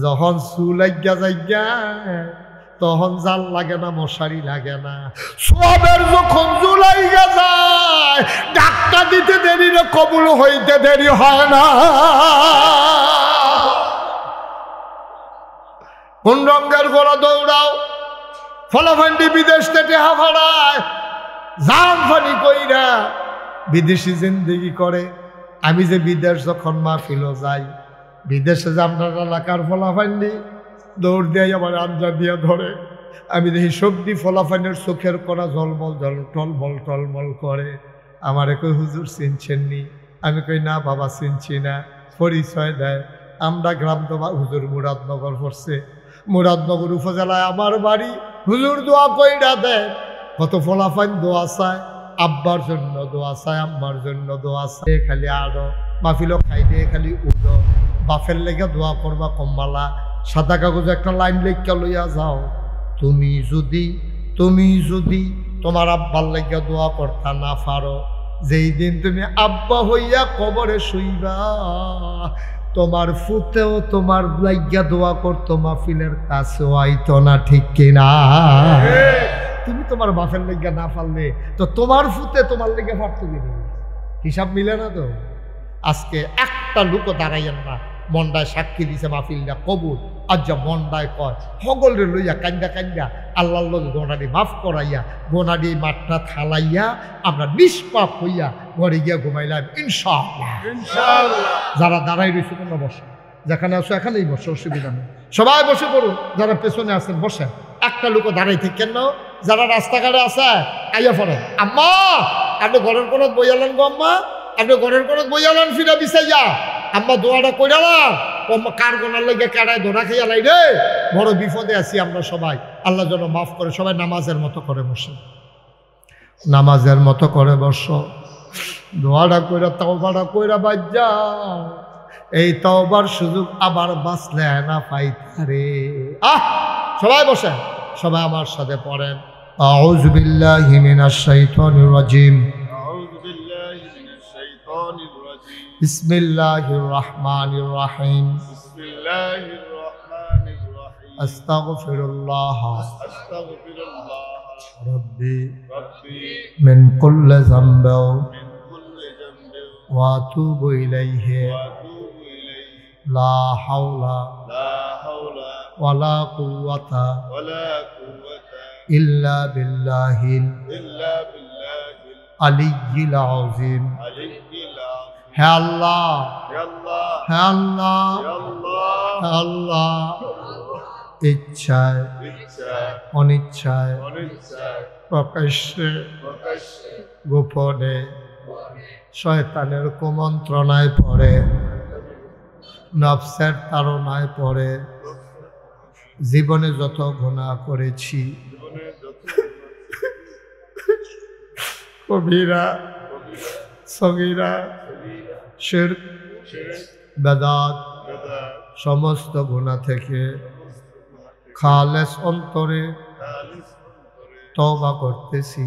যখন চু লাগিয়া যাইয়া, তখন জাল লাগে না, মশারি লাগে না। সবের যখন জুলাইয়া যায়, ডাক্তার দিতে দেরি না, কবুল হইতে দেরি হয় না। কোন রঙের গোড়া দৌড়াও, ফলাফান্ডি বিদেশ থেকে হাফাড়ায় জান ফানি কইরা বিদেশি জিন্দেগি করে। আমি যে বিদেশ যখন মাহফিল যাই, বিদেশে যে আপনার এলাকার ফলাফান্ডি দৌড় দিয়ে আমার আঞ্জা দিয়া ধরে, আমি দেখি সবজি ফলাফানের চোখের করা ঝলমল টলমল টলমল করে। আমারে কই, হুজুর চিনছেননি? আমি কই, না বাবা চিনছি না। পরিচয় দেয়, আমরা গ্রাম তো হুজুর মুরাদনগর পড়ছে, মুরাদনগর উপজেলায় আমার বাড়ি। হুজুর দোয়া কইরা দেয়, কত ফলাফান দোয়া চায়, আব্বার জন্য দোয়া চায়, আম্মার জন্য দোয়া চায়। খালি আরো মাহফিলও খাই দিয়ে খালি উড়ো, বাপের লেগে দোয়া করবা কম্বালা, সাদা কাগজে একটা লাইন লেখা লইয়া যাও, তুমি যদি তোমার আব্বার লেগে দোয়া করতা না পারো, যেই দিন তুমি আব্বা হইয়া কবরে শুইবা, তোমার ফুতেও তোমার লাগিয়া দোয়া করতো, মাহফিলের কাছেও আইতো না, ঠিক কিনা? তুমি তোমার বাপের লেগে না পারলে তো তোমার ফুতে তোমার লেগে পারতো দিবে, হিসাব মিলে না তো। আজকে একটা লোকও দাঁড়াইয়েন না, মন্ডায় সাক্ষী দিছে মাহফিলটা কবুল, আর যা মন্ডায় কয় সকলে লইয়া কান্দা কান্দা আল্লাহর লগে গোনাডি মাফ করাইয়া গোনাডি মাঠটা থালাইয়া আমরা নিষ্পাপ হইয়া ঘরে গিয়া ঘুমাইলাম ইনশাআল্লাহ। যারা দাঁড়াই রয়েছে তোমরা বসে, যেখানে আসো এখানেই বসে, অসুবিধা নেই, সবাই বসে পড়ুন। যারা পেছনে আছেন বসেন, একটা লোকও দাঁড়াই থাকেন না। যারা রাস্তাঘাটে আছে আইয়া পড়েন। আম্মা আপনি ঘরের কোন বইয়ালেন গো, আম্মা আপনি ঘরের কোন বইয়ালেন ফিরা বিছাইয়া, আম্মা দোয়াটা কইরালাম কার গোনার লেগে কেড়ায় ধরা খেয়া লাই রে, বড় বিপদে আছি আমরা সবাই, আল্লাহ যেন মাফ করে। সবাই নামাজের মতো করে বসে, নামাজের মতো করে বসো, দোয়াটা কইরা তাওবাটা কইরা বাদ যাও। এই তাওবার সুযোগ আবার বাঁচলে না পাইতারে। সবাই বসে, সবাই আমার সাথে পড়েন আউযু বিল্লাহি মিনাশ শাইতানির রাজিম, বিসমিল্লাহির রহমানির রহিম, আস্তাগফিরুল্লাহ রাব্বি মিন কুল্লি যামবিন ওয়া আতুবু ইলাইহি লা হাওলা ওয়ালা কুওয়াতা ইল্লা বিল্লাহিল আলিয়্যিল আযীম। হে আল্লাহ, হে আল্লাহ, হে আল্লাহ, ইচ্ছায় অনিচ্ছায় প্রকাশ্যে গোপনে শয়তানের কুমন্ত্রণায় পড়ে, নফসের তাড়নায় পড়ে জীবনে যত গুনাহ করেছি, কবিরা সগীরা শিরক বেদাত সমস্ত গুনাহ থেকে খালেস অন্তরে তওবা করতেছি।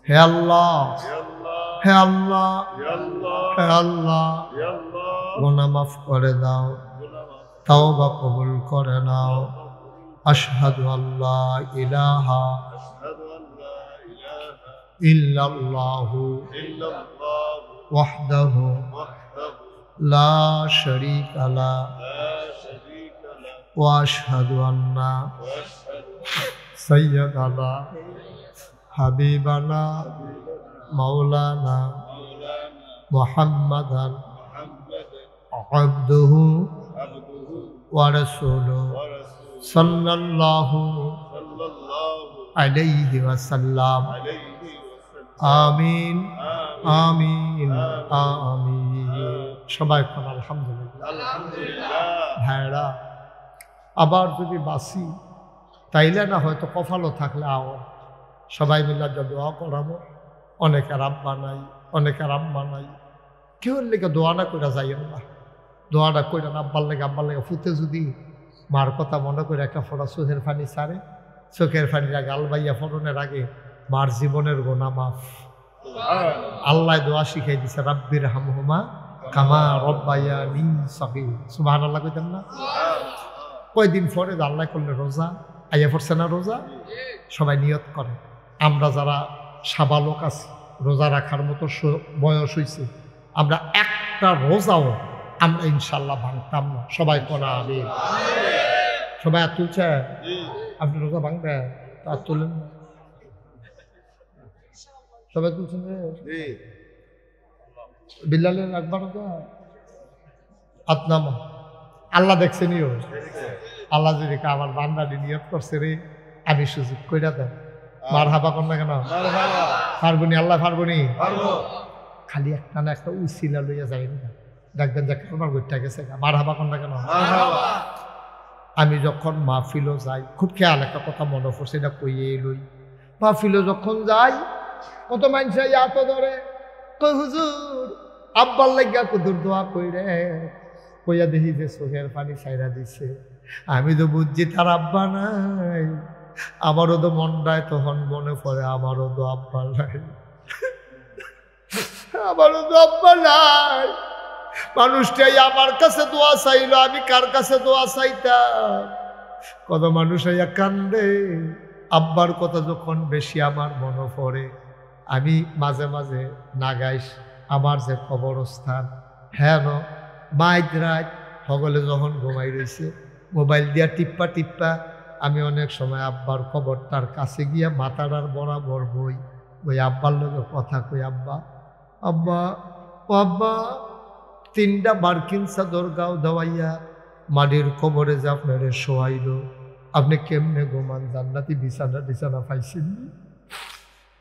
হে আল্লাহ, হে আল্লাহ, হে আল্লাহ, গুনাহ মাফ করে দাও, তওবা কবুল করে নাও। আশহাদু আল্লা ইলাহা ইল্লাল্লাহু ওয়াহদাহু লা শারীকা লাহু ওয়া আশহাদু আন্না সাইয়্যিদানা হাবিবানা মাওলানা মুহাম্মাদান আবদুহু ওয়া রাসূলুহু সাল্লাল্লাহু আলাইহি ওয়াসাল্লাম। আমিন আমিন আমিন। সবাই কোন আলহামদুলিল্লাহ। ভাইরা, আবার যদি বাসি তাইলে না হয়তো কপালও থাকলে আও সবাই মিলে দোয়া করাবো। অনেকের আব্বা নাই, অনেকের আম্মা নাই, কেউ লেগে দোয়া না করে যাইয়েন না, দোয়াটা করে না। আব্বার লেগে ফুটে যদি মার কথা মনে করে একটা ফোটা চোখের পানি ছাড়ে, চোখের পানির আগে আলবাইয়া ফোটনের আগে মার জীবনের গোনা মাফ। আল্লাহ দোয়া শিখাই দিছে, রাব্বির হামহুমা কামা রব্বায়ানি সগীরা। সুবহানাল্লাহ কইতেন না? কয়দিন পরে আল্লাহ করলে রোজা আইয়া পড়ছে না, রোজা সবাই নিয়ত করে। আমরা যারা সাবালক আছি, রোজা রাখার মতো বয়স হয়েছে, আমরা একটা রোজাও আমরা ইনশাল্লাহ ভাঙতাম না। সবাই করা আমিন। সবাই আর তুলছে, আপনি রোজা ভাঙবেন আর তুলেন না? সবাই তুলছেন রে? বিল্লালের একবার আতনামা আল্লাহ দেখছে নিও। আল্লাহ যদি আমার বান্দাটি নিয়ত করছে রে, আমি সুযোগ কইরা দেন। মার হাবা কর না কেন? পারবনি, আল্লাহ পারবনি। খালি একটা না একটা উসিলা লইয়া যাই না, দেখবেন যে আমার গইটা গেছে। মার হাবা কর না কেন? আমি যখন মাহফিলও যাই, খুব খেয়াল একটা কথা মনে পড়ছে, এটা কইয়ে লই। মাহফিলও যখন যাই, কত মানুষ এত ধরে কই হুজুর আব্বার লাগিয়া কুদুর দোয়া কইরে, কইয়া দেখি যে চোখের পানি ছাইরা দিছে। আমি তো বুঝছি তার আব্বা নাই। আমারও তো মনটায় তখন মনে পড়ে, আমারও তো আব্বা নাই, আমারও তো আব্বা নাই। মানুষটাই আমার কাছে দোয়া চাইল, আমি কার কাছে দোয়া চাইতাম? কত মানুষ আইয়া কান্দে, আব্বার কথা যখন বেশি আমার মনে পড়ে, আমি মাঝে মাঝে না গাইস আমার যে কবরস্থান, হ্যাঁ ন মাইক রাত সকলে যখন ঘুমাই রয়েছে মোবাইল দিয়া টিপ্পা টিপ্পা আমি অনেক সময় আব্বার কবরটার কাছে গিয়া মাথাটার বরাবর বই ওই আব্বার লোকে কথা কই, আব্বা আব্বা ও আব্বা, 3টা মার্কিন চাদর গাও দেওয়াইয়া মাটির কবরে যে আপনারে শোয়াইল, আপনি কেমনে ঘুমান? জান্নাতি বিছানা টিছানা পাইছেন?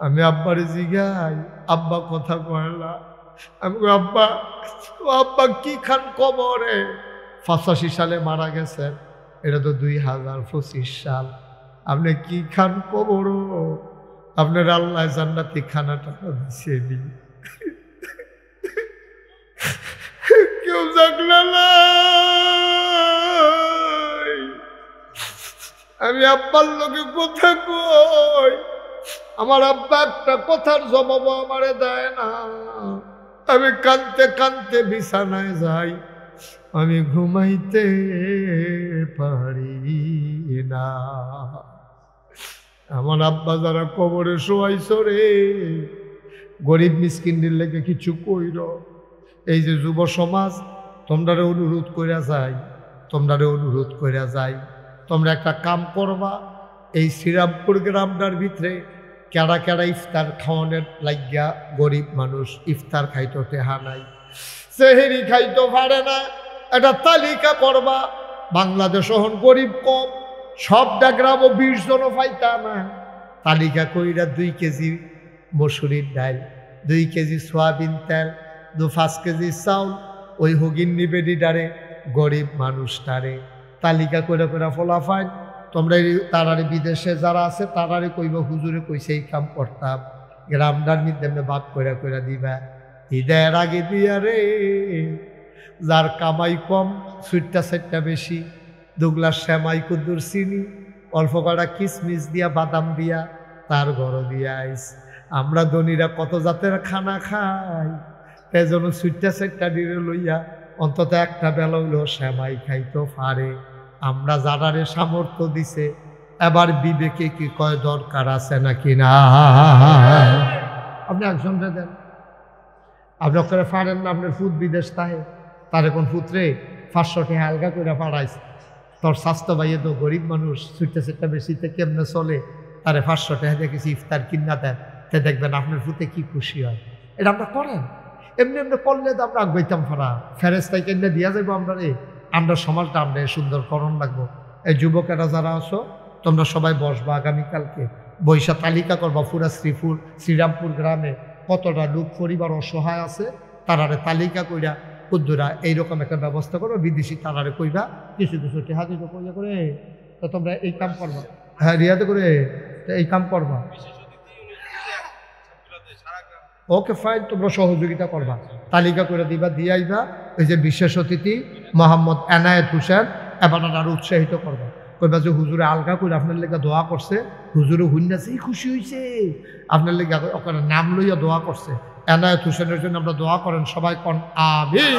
আমি আব্বারে জিগাই, আব্বা কথা কয়লা। আমি আব্বা, ও আব্বা কি খান কবরে? 85 সালে মারা গেছেন, এটা তো 2025 সাল। আপনি কি খান কবর? আপনার আল্লাহ জান্নাতি খানাটা দিছে। কেউ জাগলা নাই। আমি আব্বার লোকে কথা কই, আমার আব্বা একটা কথার জবাব আমারে দেয় না। আমি কানতে কানতে বিছানায় যাই, আমি ঘুমাইতে পারি না। আমার আব্বা যারা কবরে শোয়াইছ রে, গরিব মিসকিনদের লেগে কিছু কইর। এই যে যুব সমাজ, তোমরারে অনুরোধ কইরা যাই, তোমরা একটা কাম করবা। এই শ্রীরামপুর গ্রামটার ভিতরে কেডা কেডা ইফতার খাওয়ানোর লাগিয়া গরিব মানুষ ইফতার খাইতো টেহা নাই, সেহেরি খাইতো পারে না, একটা তালিকা করবা। বাংলাদেশ হন গরিব কম, সবটা গ্রামও 20 জনও পাইতা না। তালিকা কইরা 2 কেজি মসুরির ডাল, 2 কেজি সয়াবিন তেল, 5 কেজি চাউল, ওই হগিন নিবেদিটারে গরিব মানুষটারে তালিকা করে করে ফলাফাইন। তোমরা তারারে বিদেশে যারা আছে তারারে কইব, হুজুরে কইছে এই কাম করতাম, গ্রামটার মধ্যে ভাগ করে করে দিবা। ঈদের আগে দিয়া রে, যার কামাই কম সুইটটা সেটটা বেশি, 2 গ্লাস শ্যামাই কুদ্দুর চিনি, অল্প কটা কিশমিশ দিয়া বাদাম দিয়া তার ঘর দিয়া আইস। আমরা ধনীরা কত জাতের খানা খাই, তাই জন্য সুইটটা সেটটা ডিরে লইয়া অন্তত একটা বেলা হইলেও শ্যামাই খাইতো পারে। আমরা যারারে সামর্থ্য দিছে, এবার বিবেকে কি কয় দরকার আছে নাকি না? আপনি একজনকে দেন, আপনি করে পারেন না, আপনার ফুট বিদেশ তাহে, তার এখন ফুটরে 500 টাকা আলগা করে পাড়াইছে। তোর স্বাস্থ্য ভাইয়ে তো গরিব মানুষ, ছুটতে সেটটা বেশিতে কেমনে চলে, তারে 500 টাকা দিয়ে কিছু ইফতার কিনা দেন, তে দেখবেন আপনার ফুটে কি খুশি হয়। এটা আমরা করেন, এমনি এমনি করলে তো আমরা আগাইতাম ফারা, ফেরেস্তাই কেন্দ্রে দিয়া যাবো আমরা রে। আমরা সমাজটা আমরা সুন্দরকরণ লাগবো। এই যুবকেরা যারা আছো তোমরা সবাই বসবা, আগামীকালকে বৈশা তালিকা করবা পুরা শ্রীরামপুর গ্রামে কতটা লোক পরিবার অসহায় আছে, তারারে তালিকা কইরা কুদ্দুরা এইরকম একটা ব্যবস্থা করো। বিদেশি তারারে কইবা কিছু কিছু টেহা দিতে কইয়া করে, তো তোমরা এই কাম করবা। হ্যাঁ, রিয়াতে করে এই কাম করবা। ওকে ফাইন, তোমরা সহযোগিতা করবা, তালিকা করে দিবা, দিয়ে আইবা। ওই যে বিশেষ অতিথি মোহাম্মদ এনায়েত হোসেন, এবার আরো উৎসাহিত করবা, কইবা যে হুজুরে আলগা করে আপনার লেগে দোয়া করছে, হুজুরে হুন্নাছেই খুশি হয়েছে, আপনার লেগে ওখানে নাম লইয়া দোয়া করছে। এনায়েত হোসেনের জন্য আমরা দোয়া করেন, সবাই কন আমিন।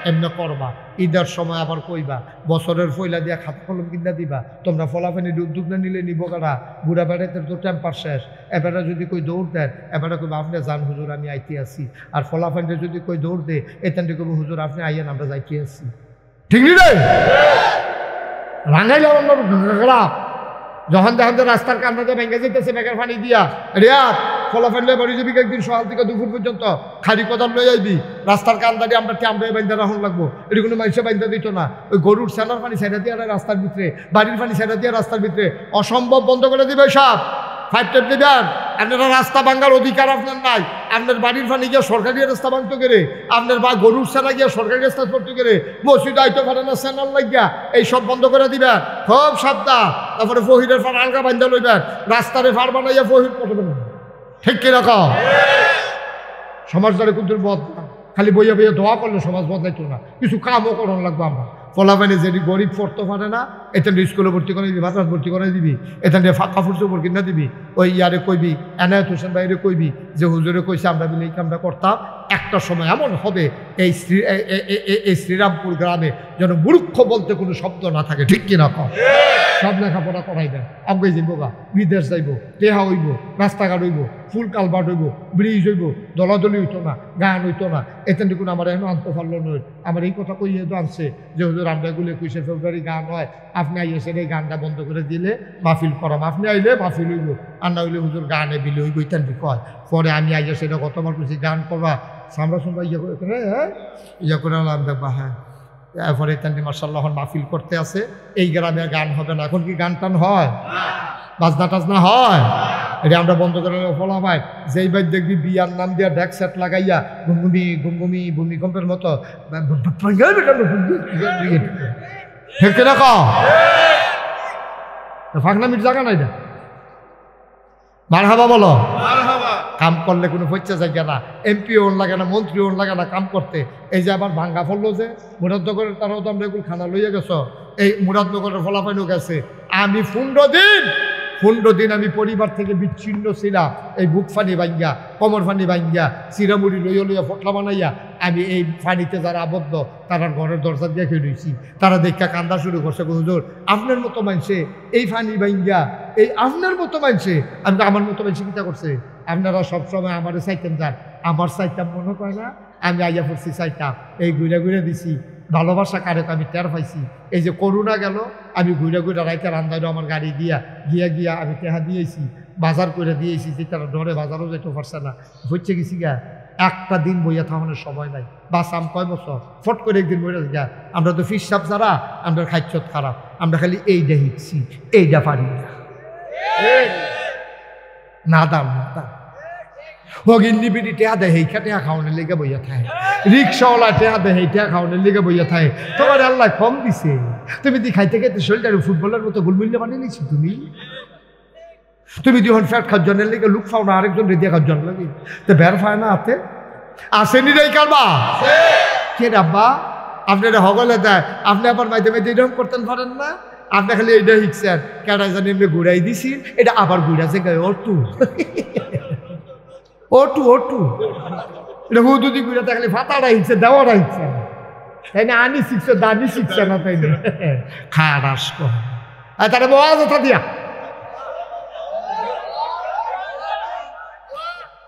এমনি করবা। ঈদের সময় আবার কইবা, বছরের ফয়লা দিয়া খাতা কলম কিনা দিবা। তোমরা ফলাফানি উদ্যোগ না নিলে নিব কারা? বুড়া বেড়াতে তো টেম্পার শেষ, এবারে যদি কই দৌড় দেন, এবারে কইবা আপনি যান হুজুর আমি আইতে আসি। আর ফলাফানিতে যদি কই দৌড় দে, এখানটি কইব হুজুর আপনি আইয়েন আমরা যাইতে আসি। ঠিক নি রে? রাঙাইলে খারাপ। যখন দেখেন তো রাস্তার কান্নাতে ভেঙে যেতেছে মেঘের পানি দিয়া, রিয়াদ ফলাফল বাড়ি যাবি একদিন সকাল থেকে দুপুর পর্যন্ত খালি কোদাল লই আইবি। রাস্তার কান্দাটি আমরা ট্যাম্পে বাইন্দা রাখুন লাগবো, এটি কোনো মানুষে বাইন্দা দিত না। ওই গরুর সেলার পানি ছেড়ে দিয়ে রাস্তার ভিতরে, বাড়ির পানি ছেড়ে দিয়ে রাস্তার ভিতরে, অসম্ভব বন্ধ করে দিবে সব। 5 টেপ দিবেন, আপনারা রাস্তা ভাঙার অধিকার আপনার নাই। আপনার বাড়ির পানি গিয়ে সরকারি রাস্তা ভাঙতে গেলে, আপনার বা গরুর সেনা গিয়ে সরকারি রাস্তা করতে গেলে, মসজিদ আইতে পারে না সেনার লাগিয়া, এই সব বন্ধ করে দিবেন খুব সাবধান। তারপরে ফহিরের ফার আলগা বান্ধা লইবেন, রাস্তারে ফার বানাইয়া ফহির করবেন। ঠিক কিরকম? সমাজ দ্বারা কিন্তু বদলা, খালি বইয়া বইয়া দোয়া করলে সমাজ বদলাইতো না, কিছু কামও করণ লাগবো। আমরা ফলাফানি যেটি গরিব পড়তে পারে না, এখান স্কুলে ভর্তি করে দিবি, মাদ্রাস ভর্তি করে দিবি, এখান থেকে কাপড় চোপড় কিনা দিবি। ওই ইয়ারে কইবি, এনায়েত হোসেন ভাইরে কইবি যে হুজুরে কইছে আমরা মিলে এই কামটা করতাম, একটা সময় এমন হবে এই শ্রীরামপুর গ্রামে যেন মূর্খ বলতে কোনো শব্দ না থাকে, ঠিক কিনা কম? সব লেখাপড়া করাইবেন, আগে যাইব গা, বিদেশ যাইব, টেহা হইব, রাস্তাঘাট হইব, ফুল কালভার্ট হইব, ব্রিজ হইব, দলাদলি হইতো না, গান হইতো না। এতেন দেখুন আমার এখন আনতে পারলো নয়। আমার এই কথা কইয়ে তো আনছে যে হুজুর আমরা এগুলো 21শে ফেব্রুয়ারি গান হয়, আপনি আইয়েছেন এই গানটা বন্ধ করে দিলে মাহফিল করাম, আপনি আইলে মাহফিল হইব, আর না হইলে হুজুর গানে বিলে হইব, ইত্যান কয়। পরে আমি আইয়া সেটা গতবার করছি গান করবা, সামরা সুমরা ইয়ে করে ইয়ে করে আলাম দেখবা। হ্যাঁ, এরপরে তান্ডি মার্শাল্লাহ মাহফিল করতে আছে। এই গ্রামে গান হবে না, এখন কি গান টান হয়, বাজনা টাজনা হয়? এটা আমরা বন্ধ করে ফলা ভাই। যেই ভাই দেখবি বিয়ার নাম দিয়া ডেক সেট লাগাইয়া গুমগুমি গুমগুমি ভূমিকম্পের মতো ফাঁকনামির জায়গা নাই না। মারহাবা বলো। কাম করলে কোনো পয়সা জায়গা না, এমপি ওন লাগে না, মন্ত্রী ওন লাগে না কাম করতে। এই যে আবার ভাঙ্গা ফললো যে মুরাদনগরের, তারাও তো আমরা এগুলো খানা লইয়া গেছ। এই মুরাদনগরের ফলাফাইনও গেছে। আমি 15 দিন আমি পরিবার থেকে বিচ্ছিন্ন ছিলাম। এই বুক ফানি ভাঙ্গা, কমর ফানি ভাঙ্গা, চিরামুড়ি লইয়া লইয়া ফটলা বানাইয়া আমি এই ফানিতে যারা আবদ্ধ তারা ঘরের দরজা দিয়ে খেয়ে রয়েছি। তারা দেখা কান্দা শুরু করছে, হুজুর আপনার মতো মানুষে এই ফানি ভাঙ্গা, এই আপনার মতো মানুষে। আমি আমার মতো মানুষ চিন্তা করছে, আপনারা সবসময় আমার চাইতেন যান, আমার চাইতাম মনে করে না। আমি আইয়া পড়ছি চাইতাম, এই ঘুরে ঘুরে দিছি। ভালোবাসা কারে আমি টের পাইছি। এই যে করোনা গেল, আমি ঘুরে ঘুরে রাইতে রান্দাইলো আমার গাড়ি গিয়া আমি টেহা দিয়েছি, বাজার করে দিয়েছি, যে তারা ডরে বাজারও যেতে পারছে না। হচ্ছে গেছি গা, একটা দিন বইয়া থামানোর সময় নাই। বাস আম কয় বছর ফট করে একদিন বইয়া গা। আমরা তো ফিস সাপ যারা, আমরা খাইছত খারাপ, আমরা খালি এইটা হিকছি, এইটা পারি না দাম না দাম। হগিন্নি বিড়ি টেহা দেয় হেইখা টেহা খাওয়ানোর লেগে বইয়া থাকে, রিক্সাওয়ালা টেহা দেয় হেই টেহা খাওয়ানোর লেগে বইয়া থাকে। তোমার আল্লাহ কম দিছে, তুমি দি খাইতে খাইতে শরীরটা ফুটবলের মতো গুলমুল্য বানিয়ে নিয়েছি। তুমি যখন ফ্যাট খাওয়ার জন্য লেগে লুক খাও না, আরেকজন রেদিয়া খাওয়ার জন্য লাগে তো বের পায় না হাতে আসেনি রে কারবা কে রাব্বা আপনারা হগলে দেয়। আপনি আবার মাইতে মাইতে এরকম করতেন পারেন না? আপনি খালি এইটা শিখছেন, কেডা জানি এমনি ঘুরাই দিছি, এটা আবার ঘুরাছে গায়ে অটু ওটু ওটু এটা হুদুদি ঘুরে থাকলে ফাতাটা হিচ্ছে, দেওয়াটা হিচ্ছে না, তাই না? আনি শিখছে, দানি শিখছে না, তাই না? খারাস তারা বলা কথা দিয়া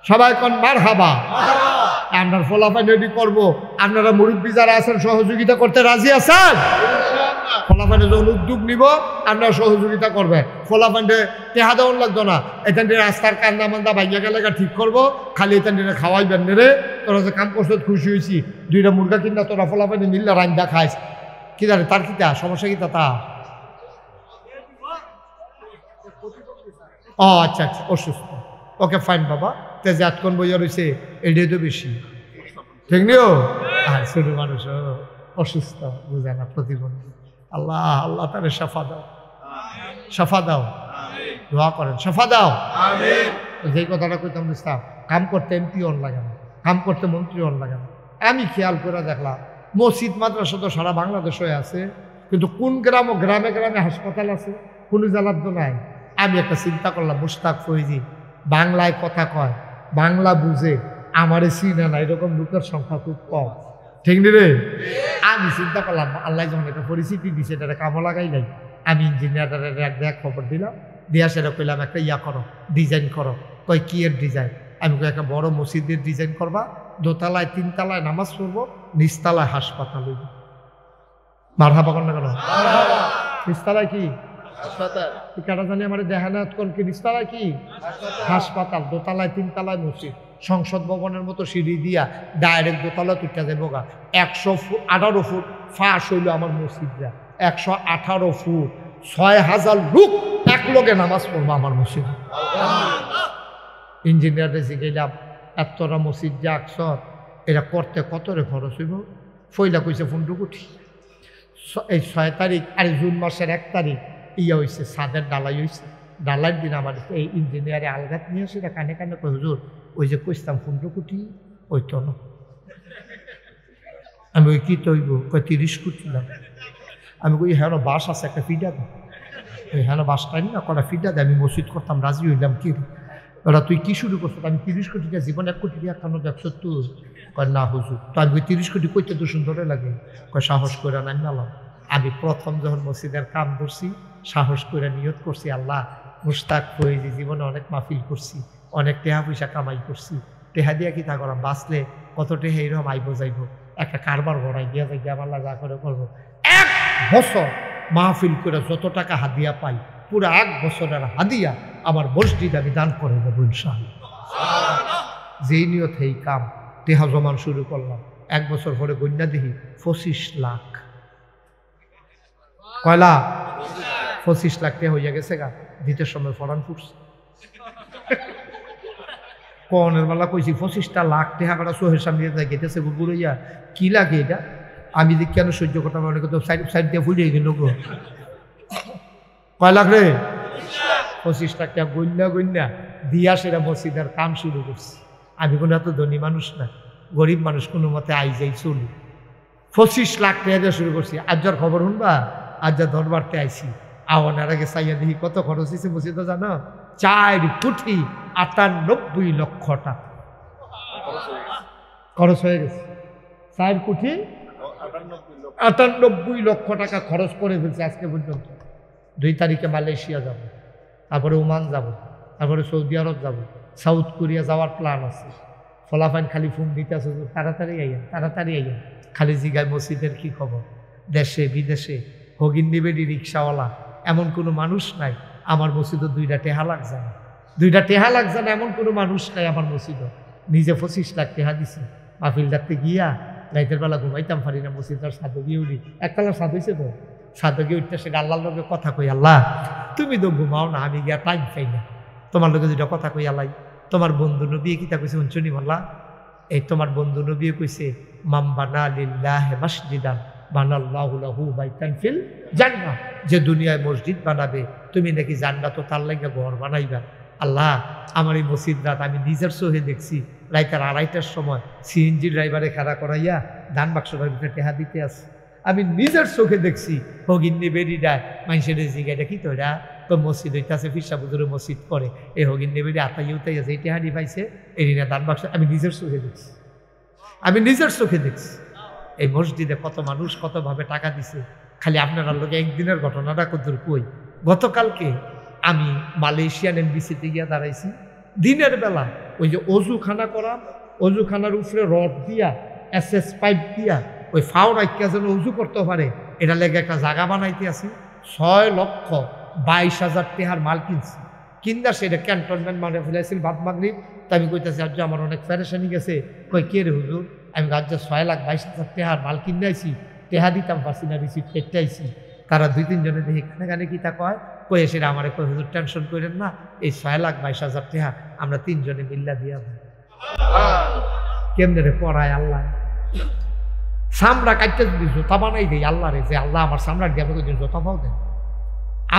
সবাই কোন মারহাবা। আপনার ফলাফল রেডি করবো, আপনারা মুরব্বী যারা আছেন সহযোগিতা করতে রাজি আছেন? ফলাফান্ডে যখন উদ্যোগ নিব আপনারা সহযোগিতা করবেন। ফলাফান্ডে টেহা দেওয়ার লাগতো না, এখান থেকে রাস্তার কান্দা মান্দা ভাইয়া গেলে ঠিক করবো, খালি এখান থেকে খাওয়াইবেন রে। তোরা যে কাম করছো খুশি হয়েছি, 2টা মুরগা কিনা তোরা ফলাফান্ডে মিললে রান্দা খাইস, কি জানে তার কিতা সমস্যা কিতা তা? ও আচ্ছা আচ্ছা, অসুস্থ, ওকে ফাইন বাবা। তেজে আটকন বইয়া রয়েছে, এটাই তো বেশি, ঠিক নিও। আর ছোট মানুষ অসুস্থ, বুঝে না, প্রতিবন্ধী। আল্লাহ আল্লাহ তারে শাফা দাও, শাফা দাও, দোয়া করেন শাফা দাও। যেই কথাটা কইতাম বুঝতাম, কাম করতে এমপি অন লাগে না, কাম করতে মন্ত্রী অন লাগে না। আমি খেয়াল করে দেখলাম মসজিদ মাদ্রাসা তো সারা বাংলাদেশে আছে, কিন্তু কোন গ্রামে গ্রামে হাসপাতাল আছে, কোনো জেলার তো নাই। আমি একটা চিন্তা করলাম, মুশতাক ফৈজি বাংলায় কথা কয়, বাংলা বুঝে, আমারে চিনে না, এরকম লোকের সংখ্যা খুব কম, ঠিক নি রে? আমি চিন্তা করলাম আল্লাহ যখন একটা পরিস্থিতি দিছে, এটা কামো লাগাই নাই। আমি ইঞ্জিনিয়ারের এক খবর দিলাম, দিয়া সেটা কইলাম একটা ইয়া করো, ডিজাইন করো। কয় কি এর ডিজাইন? আমি কই একটা বড় মসজিদের ডিজাইন করবা, 2তলায় 3তলায় নামাজ পড়বো, নিচতলায় হাসপাতাল হইব। মারহাবা কর না কেন? নিচতলায় কি হাসপাতাল? কাটা জানি আমার দেহানাত কোন কি নিচতলায় কি হাসপাতাল, 2তলায় 3তলায় মসজিদ। সংসদ ভবনের মতো সিঁড়ি দিয়া ডাইরেক্ট 2তলা তুইটা যাবো গা। 118 ফুট ফাঁস হইল আমার মসজিদটা, 118 ফুট, 6000 লোক এক লোকে নামাজ পড়বো আমার মসজিদ। ইঞ্জিনিয়ারে শিখাইলাম, এতটা মসজিদ যে আকসর, এটা করতে কত রে খরচ হইব? ফইলা কইছে 15 কোটি। এই 6 তারিখ আর জুন মাসের 1 তারিখ ইয়া হয়েছে, ছাদের ডালাই হয়েছে। ডালাইয়ের দিন আমার এই ইঞ্জিনিয়ারে আলগাত নিয়ে আসে, কানে কানে কই হুজুর ওই যে কইতাম 15 কোটি, ওই তো না। আমি ওই কি তৈব? কই 30 কোটি না। আমি কই হ্যাঁ বাস আছে, একটা ফিডা দেয়। ওই হ্যাঁ বাসটাই না কটা ফিডা দেয়, আমি মসজিদ করতাম, রাজি হইলাম। কি ওরা তুই কি শুরু করছো? আমি 30 কোটি টাকা জীবন 1 কোটি টাকা খানো দেখছো তুই? কয় না হুজুর। তো আমি 30 কোটি কইতে তো সুন্দরে লাগে। কয় সাহস করে নাম নালাম। আমি প্রথম যখন মসজিদের কাম ধরছি সাহস করে নিয়ত করছি, আল্লাহ মুশতাক ফয়েজি জীবনে অনেক মাহফিল করছি, অনেক টেহা পয়সা কামাই করছি, টেহা দিয়া কি তা করাম, বাঁচলে কত টেহা এইরকম আইব যাইব, একটা কারবার গড়াই দিয়া যাই গিয়ে আল্লাহ যা করে করবো। 1 বছর মাহফিল করে যত টাকা হাদিয়া পাই পুরো 1 বছরের হাদিয়া আমার মসজিদ আমি দান করে দেবো ইনশাআল্লাহ। যেই নিয়ত এই কাম টেহা জমান শুরু করলাম। 1 বছর পরে গন্যা দেখি 25 লাখ। কয়লা 25 লাখ টাকা হইয়া গেছে গা। দিতে সময় ফরান ফুটছে কনের বেলা কইছি 25টা লাখ টাকা করা সোহের সামনে গেতেছে বুড়াইয়া কি লাগে এটা। আমি যে কেন সহ্য করতাম অনেক তো সাইড দিয়ে ফুলিয়ে গেল গো। কয় লাখ রে? 25 লাখ টাকা গন্যা দিয়া সেটা মসজিদের কাম শুরু করছি। আমি কোনো এত ধনী মানুষ না, গরিব মানুষ, কোনো মতে আই যাই চলি। 25 লাখ টাকা দিয়ে শুরু করছি। আজ যার খবর শুনবা, আজ যা দরবারতে আইছি আওয়ানের আগে চাইয়া দেখি কত খরচ হয়েছে মসজিদ জানো? 4 কোটি 98 লক্ষ টাকা খরচ হয়ে গেছে। 4 কোটি 98 লক্ষ টাকা খরচ করে ফেলছে আজকে পর্যন্ত। 2 তারিখে মালয়েশিয়া যাব, তারপরে ওমান যাব, তারপরে সৌদি আরব যাব, সাউথ কোরিয়া যাওয়ার প্ল্যান আছে। ফলাফাইন খালি ফোন দিতে আছে, তাড়াতাড়ি আইয়েন তাড়াতাড়ি আইয়েন। খালি জিগায় মসজিদের কি খবর, দেশে বিদেশে হগিন্নি বেডি রিক্সাওয়ালা এমন কোনো মানুষ নাই আমার মসজিদও 2টা টেহা লাগছে না, 2টা টেহা লাগছে না এমন কোনো মানুষ নাই আমার মসজিদও। নিজে 25 লাখ টেহা দিছে। মাহফিল ডাকতে গিয়া রাইতের বেলা ঘুমাইতাম পারি না, মসজিদের সাধু গিয়ে উঠি। একতলার সাধু হয়েছে তো, সাধু গিয়ে উঠতে সেটা আল্লাহর লোকে কথা কই, আল্লাহ তুমি তো ঘুমাও না, আমি গিয়া টাইম পাই না, তোমার লোকে যেটা কথা কই আল্লাহ। তোমার বন্ধু নবী কিতা কইছে শুনি মাল্লা, এই তোমার বন্ধু নবী কইছে মাম বানা লিল্লাহি মাসজিদান বানাল্লাহু লাহু বাইতান ফিল জান্নাহ, যে দুনিয়ায় মসজিদ বানাবে তুমি নাকি জান্নাত তার লাগা ঘর বানাইবা। আল্লাহ আমার এই মসজিদ রাত আমি নিজের চোখে দেখছি, রাইতের 2:30টার সময় সিএনজি ড্রাইভারে খাড়া করাইয়া দান বাক্সটার ভিতরে টেহা দিতে আছে। আমি নিজের চোখে দেখছি হগিন্নি বেডিটা মানুষের জিগাইটা কি তো এটা তো মসজিদ হইতে আছে, ফিরসা বুজুরে মসজিদ করে, এই হগিন্নি বেডি আতাই উতাই আছে, এই টেহানি পাইছে এরিনা দান বাক্স। আমি নিজের চোখে দেখছি, আমি নিজের চোখে দেখছি এই মসজিদে কত মানুষ কতভাবে টাকা দিছে। খালি আপনারা লোকে একদিনের ঘটনাটা কতদূর কই। গতকালকে আমি মালয়েশিয়ান এমবিসিতে গিয়া দাঁড়াইছি, দিনের বেলা ওই যে অজুখানা করা, অজুখানার উপরে রড দিয়া SS পাইপ দিয়া ওই ফাও রাখিয়া যেন উজু করতে পারে এটা লেগে একটা জায়গা বানাইতে আছি। 6,22,000 টাকার মাল কিনছি, কিনদা সেটা ক্যান্টনমেন্ট মানে ফেলেছিল বাদ মাগরিব। তাই আমি কইতেছি আজ আমার অনেক ফেরেশানি গেছে। কই কে রে হুজুর? আমি আজ 6,22,000 টাকার মাল কিনে আইছি, টেহা দিতাম পারছি না, রিসিপ্ট কেটে আইছি। তারা 2-3 জনে দেখি কানে কি তা কয়, কই এসে আমার কই হুজুর টেনশন করেন না, এই 6,22,000 টাকা আমরা 3 জনে মিল্লা দিয়া দেব। কেমনে রে পড়ায় আল্লাহ, চামড়া কাটতে যদি জোতা বানাই দেয় আল্লাহ রে, যে আল্লাহ আমার চামড়া দিয়ে আমাকে জোতা পাও দেন,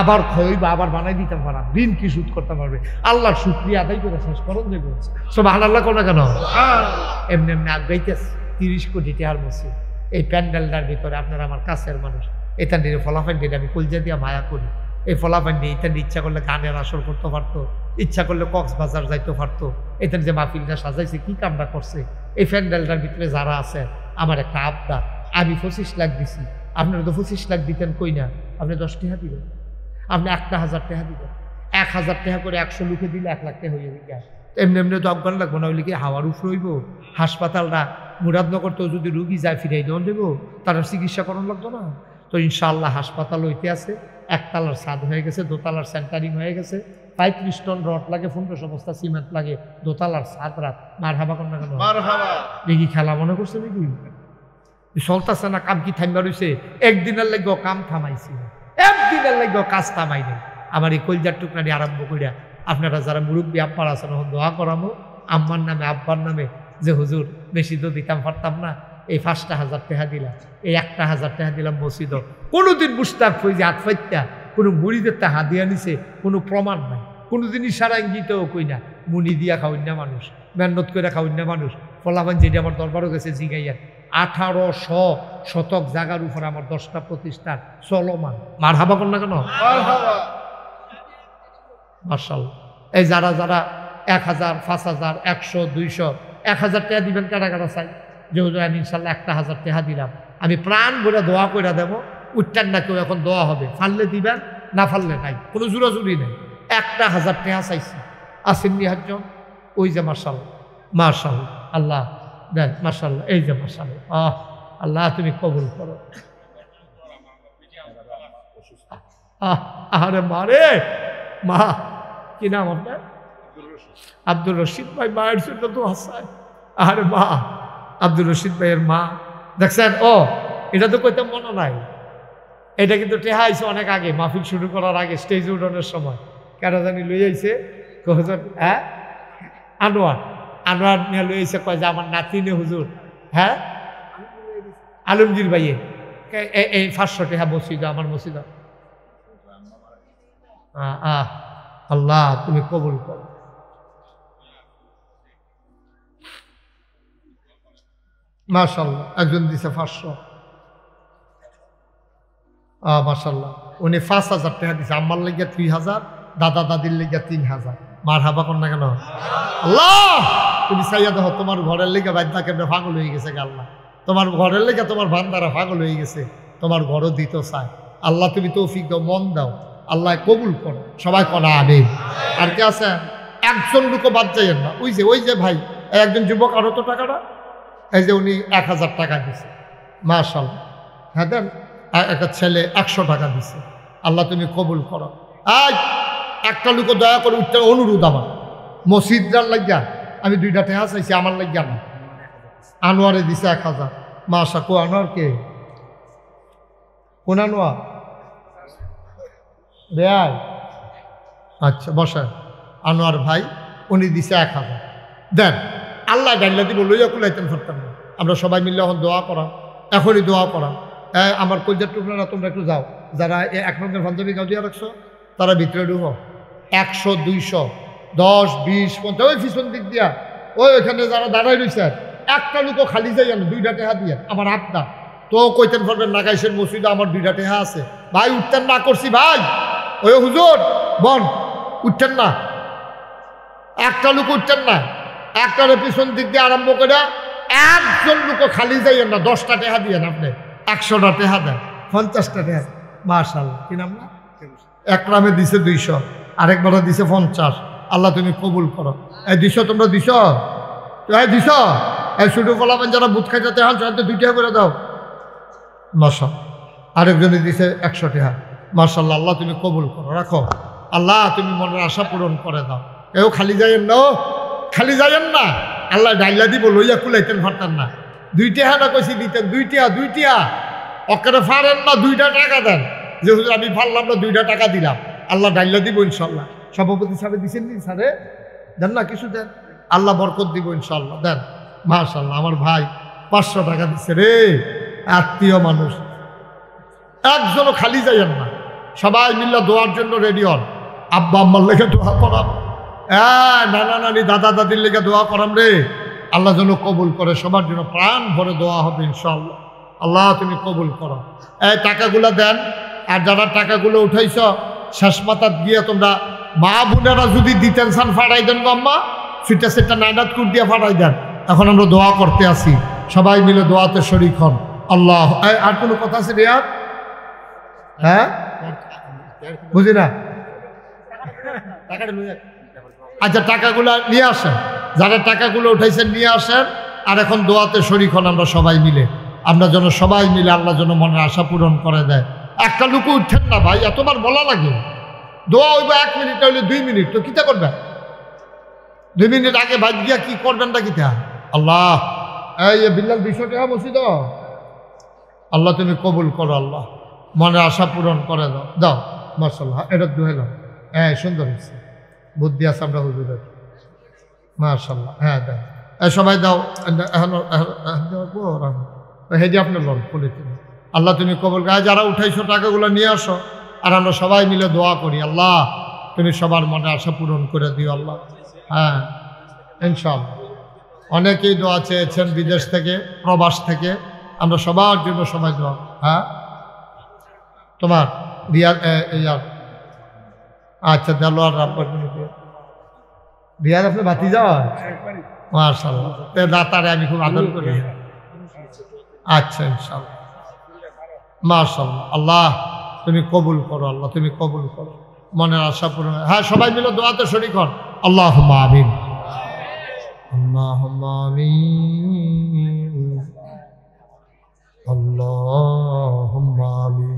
আবার খইবা আবার বানাই দিতে পারা, ঋণ কি সুদ করতে পারবে। আল্লাহর শুকরিয়া আদায় করে শেষ করুন দেব সব আল্লাহ কোনো কেন এমনি এমনি আগাইতেছে। 30 কোটি টাকার মসজিদ, এই প্যান্ডেলটার ভিতরে আপনারা আমার কাছের মানুষ, এটা নিয়ে ফলাফল দিয়ে আমি কলজা দিয়া মায়া করি। এই ফলাফল নিয়ে এটা ইচ্ছা করলে গানের আসর করতে পারতো, ইচ্ছা করলে কক্সবাজার যাইতে পারতো। এটা যে মাহফিলটা সাজাইছে কি কামটা করছে। এই প্যান্ডেলটার ভিতরে যারা আছে আমার একটা আবদার, আমি 25 লাখ দিছি, আপনারা তো 25 লাখ দিতেন কই না, আপনি 10 টাকা দিবেন, আপনি 1,000 টাকা দিবেন, 1,000 টাকা করে 100 লোকে দিলে 1 লাখ টাকা হয়ে যাবে। এমনি এমনি তো অজ্ঞান লাগবো না, হইলে কি হাওয়ার উফ রইব। হাসপাতালটা মুরাদনগর তো যদি রুগী যায় ফিরাই দেওয়া দেবো, তারা চিকিৎসা করানো লাগতো না। তো ইনশাআল্লাহ হাসপাতাল হইতে আছে, 1 তলার ছাদ হয়ে গেছে, 2 তলার সেন্টারিং হয়ে গেছে, 35 টন রড লাগে, 1500 বস্তা সিমেন্ট লাগে, 2 তলার ছাদ রাত। মার হাবা কর না কেন, দেখি খেলা মনে করছে নাকি চলতেছে না, কাম কি থামবা রয়েছে। একদিনের লাগবে কাম থামাইছি, একদিনের লাগবে কাজ থামাই নেই। আমার এই কলজার টুকরানি আরম্ভ করিয়া আপনারা যারা মুরব্বী আব্বার আছেন দোয়া করামো আম্মার নামে আব্বার নামে, যে হুজুর বেশি তো দিতাম পারতাম না, এই 5,000 টাকা দিলাম, এই 1,000 টাকা দিলাম মসজিদ। কোনোদিন মুস্তাক ফৈজি হাত ফাইত্যা কোনো মুড়িদের তা হাদিয়া নিছে কোনো প্রমাণ নাই, কোনোদিন ইশারা ইঙ্গিতেও কই না। মুনি দিয়া খাওয়াই না মানুষ, মেহনত করে খাওয়াই না মানুষ। ফলাফান যেটা আমার দরবারও গেছে জিগাইয়া 1800 শতক জায়গার উপর আমার 10টা প্রতিষ্ঠান চলমান। মার হাবা কর না কেন মার্শাল্লাহ। এই যারা যারা 1000, 5000, 100, 200, 1000 টাকা দিবেন কারা কারা চাই যে হুজুর আমি ইনশাল্লাহ 1000 টাকা দিলাম, আমি প্রাণ ভরে দোয়া করে দেবো, উঠতেন না কেউ, এখন দোয়া হবে, ফাললে দিবেন না ফাললে নাই, কোনো জোরাজুরি নেই। 1000 টাকা চাইছি, আসেননি একজন? ওই যে মাশাআল্লাহ মাশাআল্লাহ, আল্লাহ দেন মাশাআল্লাহ, এই যে মাশাআল্লাহ, আল্লাহ তুমি কবুল করো। আরে মারে মা, কি নাম আপনার? আব্দুর রশিদ ভাই, মায়ের জন্য তো হাসায়। আরে মা, আব্দুর রশিদ ভাইয়ের মা দেখছেন? ও এটা তো কইতে মনে নাই, এটা কিন্তু টেহা আইছে অনেক আগে, মাহফিল শুরু করার আগে স্টেজে উঠানোর সময় কেন জানি লই আইছে, হ্যাঁ আনোয়ার, আনোয়ার নিয়ে লই আইছে, কয় যে আমার নাতিনে হুজুর, হ্যাঁ আলমগীর ভাইয়ে এই 500 টাকা মসজিদ, আমার মসজিদ। আল্লাহ তুমি কবুল করো। মাশাআল্লাহ, একজন দিছে 500। মাশাআল্লাহ, উনি 5000 টাকা দিছে, আম্মার লেগে 3000, দাদা দাদির লেগে 3000। মারহাবা কর না কেন? আল্লাহ তুমি চাইয়া দেখো, তোমার ঘরের লেগে বাদ্যা কেমনে পাগল হয়ে গেছে, আল্লাহ তোমার ঘরের লেগে তোমার বান্দারা পাগল হয়ে গেছে, তোমার ঘরও দিতে চায়। আল্লাহ তুমি তৌফিক দাও, মন দাও, আল্লাহ কবুল করো। সবাই কনা আমিন। আর কে আছে? একজন লোকও বাদ যাইয়েন না। ওই যে ভাই একজন যুবক, আরো তো টাকাটা, এই যে উনি 1000 টাকা দিছে, মাশাআল্লাহ। হ্যাঁ দেন, একটা ছেলে 100 টাকা দিছে, আল্লাহ তুমি কবুল করো। একটা লোক দয়া করে উঠতে অনুরোধ, আমার মসজিদার লাগিয়া আমি 2টা টাকা চাইছি, আমার লাগিয়া না। আনোয়ারে দিছে 1000। মাশা, কো আনোয়ার কে? কোন আনোয়ার? বেয়াই, আচ্ছা বসেন। আনোয়ার ভাই উনি দিছে 1000। দেন, আল্লাহ ডাইল্লা দিব, লইয়া কুলাইতেন পারতাম না। আমরা সবাই মিলে এখন দোয়া করাম, এখনই দোয়া করাম। আমার কলজার টুকরা, তোমরা একটু যাও, যারা 1 রঙের পাঞ্জাবি গাও দিয়া রাখছো তারা ভিতরে ঢুকো। 100, 200, 10, 20, 50, ওই পিছন দিক দিয়া ওইখানে যারা দাঁড়াই রয়েছে, একটা লোকও খালি যাই না, 2টা টাকা দিয়ে আমার আপনার তো কইতেন পারবেন, নাগাইশের মসজিদে আমার 2টা টাকা আছে ভাই, উঠতেন না করছি ভাই, ওই হুজুর বন উঠতেন না, একটা লোক উঠতেন না, একটার পিছন দিক দিয়ে আরম্ভ করে একজন লোকও খালি যাইয়েন না। 10টা টাকা দিয়ে আপনি 100টা টাকা দেন, 50টা টাকা। মাশাআল্লাহ, কি নাম না? একরামে দিছে 200, আরেকবার দিছে 50। আল্লাহ তুমি কবুল করো। এই 200 তোমরা দিছ, দিছ। এই ছোটো ফলাবেন যারা বুথ খাইতে তেহান, 2 টাকা করে দাও। মাশাআল্লাহ, আরেকজনে দিছে 100 টাকা। মাশাআল্লাহ, আল্লাহ তুমি কবুল করো, রাখো। আল্লাহ তুমি মনের আশা পূরণ করে দাও। এও খালি যাইয়েন না, খালি যাইয়েন না, আল্লাহ ডাইলা দিব, লইয়া কুলাইতেন পারতেন না। 2 টাকা না কইছি দিতেন, 2 টাকা অকারে ফারেন না, 2টা টাকা দেন, যে হুজুর আমি ফারলাম না, 2টা টাকা দিলাম, আল্লাহ ডাইলা দিব ইনশাল্লাহ। সভাপতি সাহেব দিচ্ছেন নি স্যারে? দেন না, কিছু দেন, আল্লাহ বরকত দিব ইনশাল্লাহ। দেন। মাশাআল্লাহ, আমার ভাই 500 টাকা দিচ্ছে রে, আত্মীয় মানুষ, একজনও খালি যাইয়েন না, সবাই মিল্লা দোয়ার জন্য রেডি হন। আব্বা আম্মার লেগে দোয়া করাম, নানা নানি দাদা দাদির লেগে দোয়া করাম রে, আল্লাহ যেন কবুল করে, সবার জন্য প্রাণ ভরে দোয়া হবে ইনশাআল্লাহ। আল্লাহ তুমি কবুল করো। এই টাকাগুলো দেন, আর যারা টাকাগুলো উঠাইছ শেষ মাথা দিয়ে তোমরা মা বোনেরা যদি দিতেন চান ফাটাই দেন গো আম্মা, সেটা নাইনাত কুট দিয়ে ফাটাই দেন। এখন আমরা দোয়া করতে আসি, সবাই মিলে দোয়াতে শরীক হন। আল্লাহ, আর কোনো কথা আছে রিয়াদ? হ্যাঁ বুঝি না। আচ্ছা, টাকাগুলো নিয়ে আসেন, যারা টাকাগুলো উঠাইছেন নিয়ে আসেন, আর এখন দোয়াতে শরীক হন আমরা সবাই মিলে। আমরা যেন সবাই মিলে আল্লাহ যেন মনের আশা পূরণ করে দেয়। একটা লোক উঠছেন না ভাই, এতবার বলা লাগে। দোয়া হইব 1 মিনিট, হইলে 2 মিনিট, তো কিতা করবেন? 2 মিনিট আগে ভাই গিয়া কি করবেন না কিতা? আল্লাহ, এই বিল্লাল 200 টাকা মসজিদ, আল্লাহ তুমি কবুল করো, আল্লাহ মনের আশা পূরণ করে দাও। দাও, মাশাআল্লাহ, এটা দুহেলাম। হ্যাঁ, সুন্দর হয়েছে, বুদ্ধি আছে আমরা হুজুরের, মাশাআল্লাহ। হ্যাঁ দেন, সবাই দাও। হেডি আপনার লোন পলিতে, আল্লাহ তুমি কবুল। যারা উঠাইছো টাকাগুলো নিয়ে আসো, আর আমরা সবাই মিলে দোয়া করি, আল্লাহ তুমি সবার মনে আশা পূরণ করে দিও আল্লাহ। হ্যাঁ ইনশাআল্লাহ। অনেকেই দোয়া চেয়েছেন বিদেশ থেকে, প্রবাস থেকে, আমরা সবার জন্য সবাই দোয়া। হ্যাঁ তোমার রিয়ার, আচ্ছা দেলোয়ার রাব্বার, রিয়াজ আপনি বাতি যাওয়া মাশাআল্লাহ তে দাতারে আমি খুব আদর করি আচ্ছা ইনশাআল্লাহ মাশাআল্লাহ আল্লাহ তুমি কবুল করো আল্লাহ তুমি কবুল করো মনের আশা পূরণ হ্যাঁ সবাই মিলে দোয়াতে শরীক হন আল্লাহুম্মা আমিন আল্লাহুম্মা আমিন আল্লাহুম্মা আমিন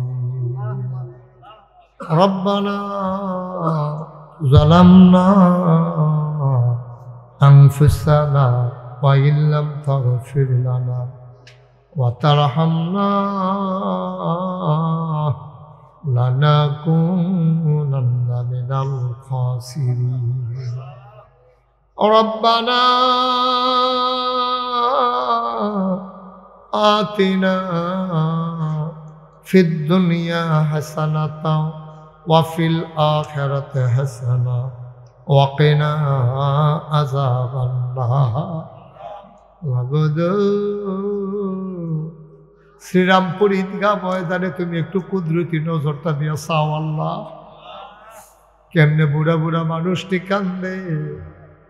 রব্বানা যালামনা আনফুসানা ওয়া ইল্লাম তাগফির লানা ওয়া তারহামনা লানাকুনান্না মিনাল খাসিরিন রব্বানা আতিনা ফিদ দুনিয়া হাসানাতাও ওয়া ফিল আখিরাতি হাসানা ওয়া কিনা আযাবান নার শ্রীরামপুর ঈদগাহ ময়দানে তুমি একটু কুদরতি নজরটা দিয়ে চাও আল্লাহ কেমনে বুড়া বুড়া মানুষটি কান্দে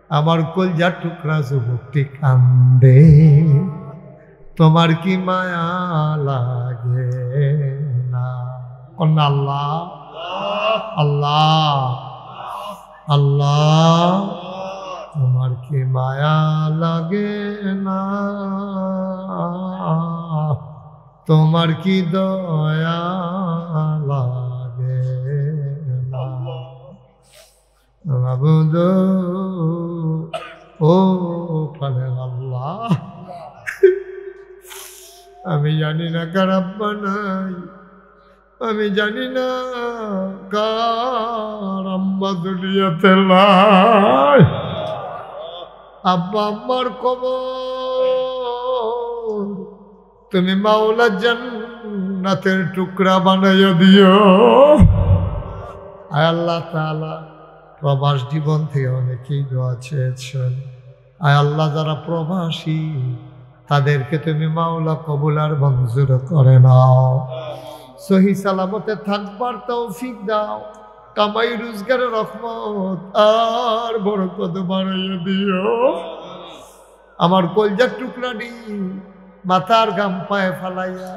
আমার কলজার টুকরা যুবকটি কান্দে তোমার কি মায়া লাগে না আল্লাহ আল্লাহ আল্লাহ তোমার কি মায়া লাগে না তোমার কি দয়া লাগে না মাবুদ ও প্রাণের আল্লাহ আমি জানি না কার আব্বা নাই আমি জানি না কার আম্মা দুনিয়াতে নাই আব্বা আম্মার কবর তুমি মাওলা জান্নাতের টুকরা বানাইয়া দিও আয় আল্লাহ তাআলা প্রবাস জীবন থেকে অনেকেই দোয়া চেয়েছেন আয় আল্লাহ যারা প্রবাসী তাদেরকে তুমি মাওলা কবুল আর মঞ্জুর করে নাও সহি সালামতে থাকবার তৌফিক দাও কামাই রোজগারের রহমত আর বরকত বাড়াইয়া দিও আমার কলজার টুকরাটি মাথার গাম পায়ে ফালাইয়া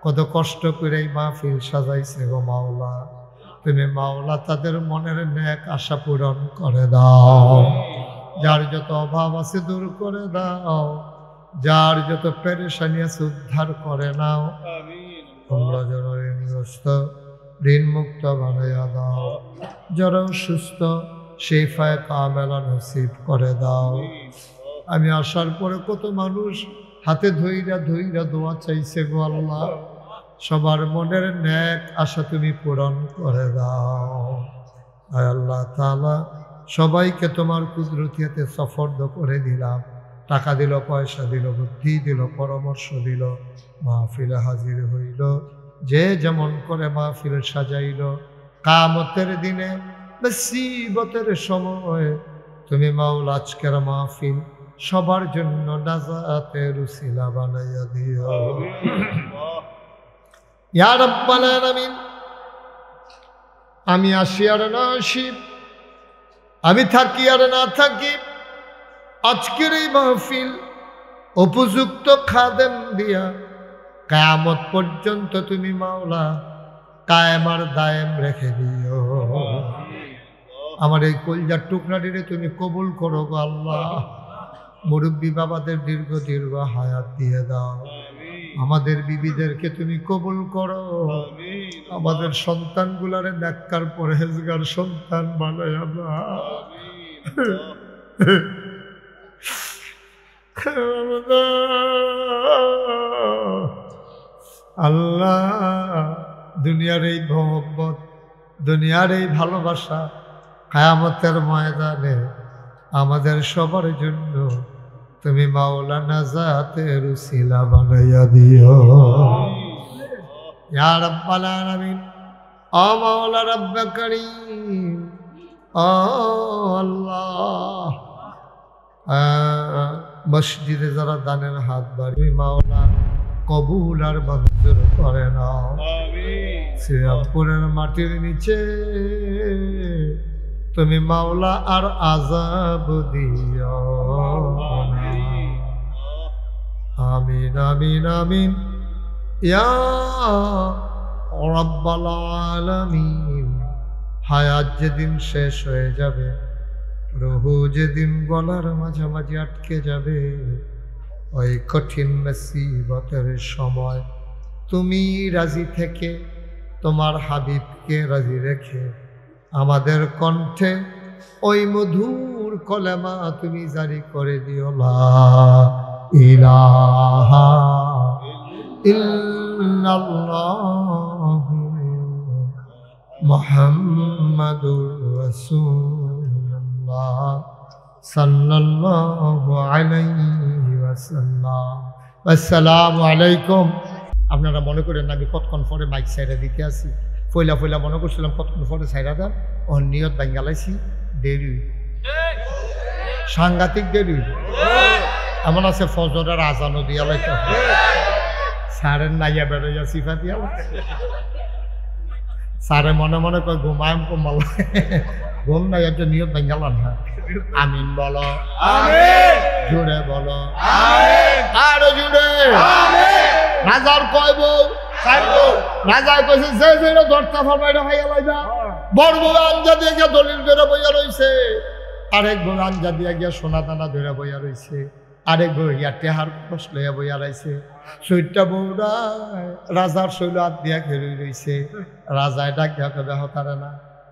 কত কষ্ট করে এই মাহফিল সাজাইছে গো মাওলা তুমি মাওলা তাদের মনের নেক আশা পূরণ করে দাও যার যত অভাব আছে দূর করে দাও যার যত পেরেশানি আছে উদ্ধার করে নাও তোমরা যারা ঋণগ্রস্ত ঋণ মুক্ত বানাইয়া দাও যারা সুস্থ শেফায়ে কামেলা নসিব করে দাও আমি আসার পরে কত মানুষ হাতে ধইরা ধইরা দোয়া চাইছে গো আল্লাহ সবার মনের নেক আশা তুমি পূরণ করে দাও আয় আল্লাহ তাআলা সবাইকে তোমার কুদরতিতে সফর্দ করে দিলাম টাকা দিল পয়সা দিল বুদ্ধি দিল পরামর্শ দিল মাহফিলে হাজির হইল যে যেমন করে মাহফিল সাজাইল কিয়ামতের দিনে মুসিবতের সময় তুমি মাওলা আজকের মাহফিল সবার জন্য নাজাতের উসিলা বানাইয়া দিও ইয়া রাব্বাল আলামিন আমি আসি আর না আসি আমি থাকি আর না থাকি আজকের এই মাহফিল উপযুক্ত খাদেম দিয়া কিয়ামত পর্যন্ত তুমি মাওলা কায়েম আর দায়েম রেখে দিও আমার এই কলজার টুকরাটিরে তুমি কবুল করো গো আল্লাহ মুরব্বী বাবাদের দীর্ঘ দীর্ঘ হায়াত দিয়ে দাও আমাদের বিবিদেরকে তুমি কবুল করো আমাদের সন্তানগুলারে নেককার পরহেজগার সন্তান বানাইয়া দাও আল্লাহ দুনিয়ার এই মহব্বত দুনিয়ার এই ভালোবাসা কিয়ামতের ময়দানে আমাদের সবার জন্য তুমি মাওলা নাজাতের উসিলা বানাইয়া দিও ইয়া রাব্বাল আলামিন ও মাওলা রব্বে করিম ও আল্লাহ মসজিদে যারা দানের হাত বাড়ি মাওলা কবুল আর মঞ্জুর করে নাও শ্রীরামপুরের মাটির নিচে তুমি মাওলা আর আযাব দিও না। আমিন আমিন আমিন ইয়া রাব্বাল আলামিন। হায়াত যেদিন শেষ হয়ে যাবে, রুহু যেদিন গলার মাঝামাঝি আটকে যাবে, ওই কঠিন মুসিবতের সময় তুমি রাজি থেকে তোমার হাবিবকে রাজি রেখে আমাদের কণ্ঠে ওই মধুর কলেমা তুমি জারি করে দিও, লা ইলাহা ইল্লাল্লাহু মুহাম্মাদুর রাসূলুল্লাহ সাল্লাল্লাহু আলাইহি ওয়াসাল্লাম। আসসালামু আলাইকুম। আপনারা মনে করেন আমি কতক্ষণ পরে মাইক সাইডে দিতে আসি, ফইলা ফইলা মনে করছিলাম কতক্ষণ পরে সাইডা দাম, ও নিয়ত বাঙ্গালাইছি, দেরি সাংঘাতিক দেরি। এমন আছে ফজরের আজানও দিয়া লাইতে সারের নাইয়া বেড়াইয়া সিফা দিয়া সারে মনে মনে কয় ঘুমায়ম কমাল, ঘুম নাই একটা নিয়ত বাঙ্গালাম। হ্যাঁ আমিন বলো, জুড়ে বলো, আরো জুড়ে। রাজার কয় বউ, রাজায় কইছে যে যেটা দরটা ফরমাইটা হইয়া লাইবা। বড় বউ আঞ্জা দিয়ে গিয়া দলিল ধরে বইয়া রইছে, আরেক বউ আঞ্জা দিয়ে গিয়া সোনা দানা ধরে বইয়া রইছে, আরেক বউ ইয়া টেহার খোঁজ লইয়া বইয়া রইছে। চৈতটা বউরা রাজার শৈল হাত দিয়া খেলি রইছে। রাজায় ডাক দিয়া কবে হতারে না,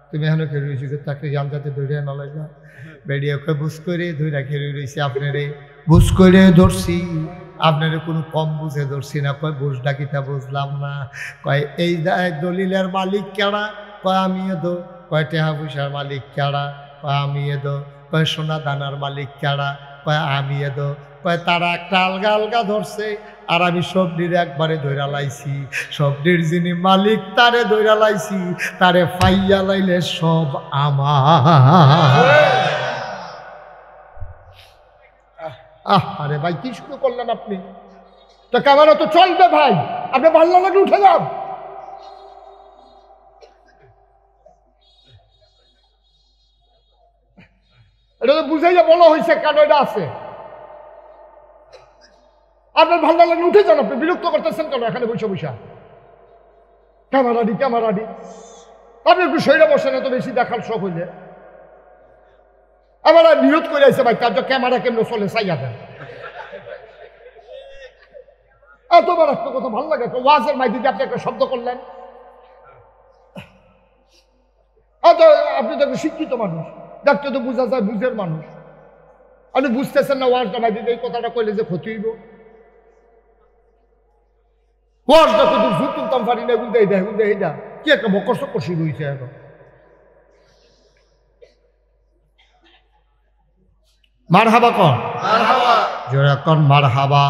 তুমি এখানে খেলি রইছি, তাকে আঞ্জাতে ধরিয়া নলাইবা। বেরিয়ে কয় বুঝ করে ধৈরা খেলি রইছে, আপনারে বুঝ করে ধরছি, আপনারে কোনো কম বুঝে ধরছি না। কয় বুঝ ডাকিটা বুঝলাম না। কয় এই দলিলের মালিক কেডা? কয় আমি এদো। কয় টেহা পয়সার মালিক কেডা? কয় আমি এদো। কয় সোনা দানার মালিক কেডা? কয় আমি এদো। কয় তারা একটা আলগা আলগা ধরছে, আর আমি সবটির একবারে ধৈরা লাইছি। সবটির যিনি মালিক তারে ধৈরা লাইছি, তারে ফাইয়া লাইলে সব আমার। আরে ভাই কি শুরু করলেন আপনি? তো ক্যামেরা তো চলবে ভাই, আপনি ভালো লাগে উঠে যান। এটা তো বুঝাইয়া বলা হয়েছে কেন এটা আছে। আপনার ভালো লাগলে উঠে যান, আপনি বিরক্ত করতেছেন কেন এখানে বসে বসে? ক্যামেরাডি ক্যামেরাডি আপনি একটু শরীরে বসেন, এত বেশি দেখার শখ হইলে। আবার নিয়ত করে আছে ভাই, তার ক্যামেরা কেমন চলে চাইয়া দেন। এতবার একটা কথা ভালো লাগে, ওয়াজের মাইদিতে আপনি একটা শব্দ করলেন। আপনি তো একটা শিক্ষিত মানুষ, দেখতে তো বোঝা যায় বুঝের মানুষ। আপনি বুঝতেছেন না ওয়াজটা মাইদিতে এই কথাটা কইলে যে ক্ষতি হইব। ওয়াজটা কিন্তু ঝুট তুলতাম পারি না, এগুলো এইটা এগুলো এইটা কি একটা বকর চক্কর শুরু হয়েছে এখন। মারহাবা কন, জোরে কন মারহাবা।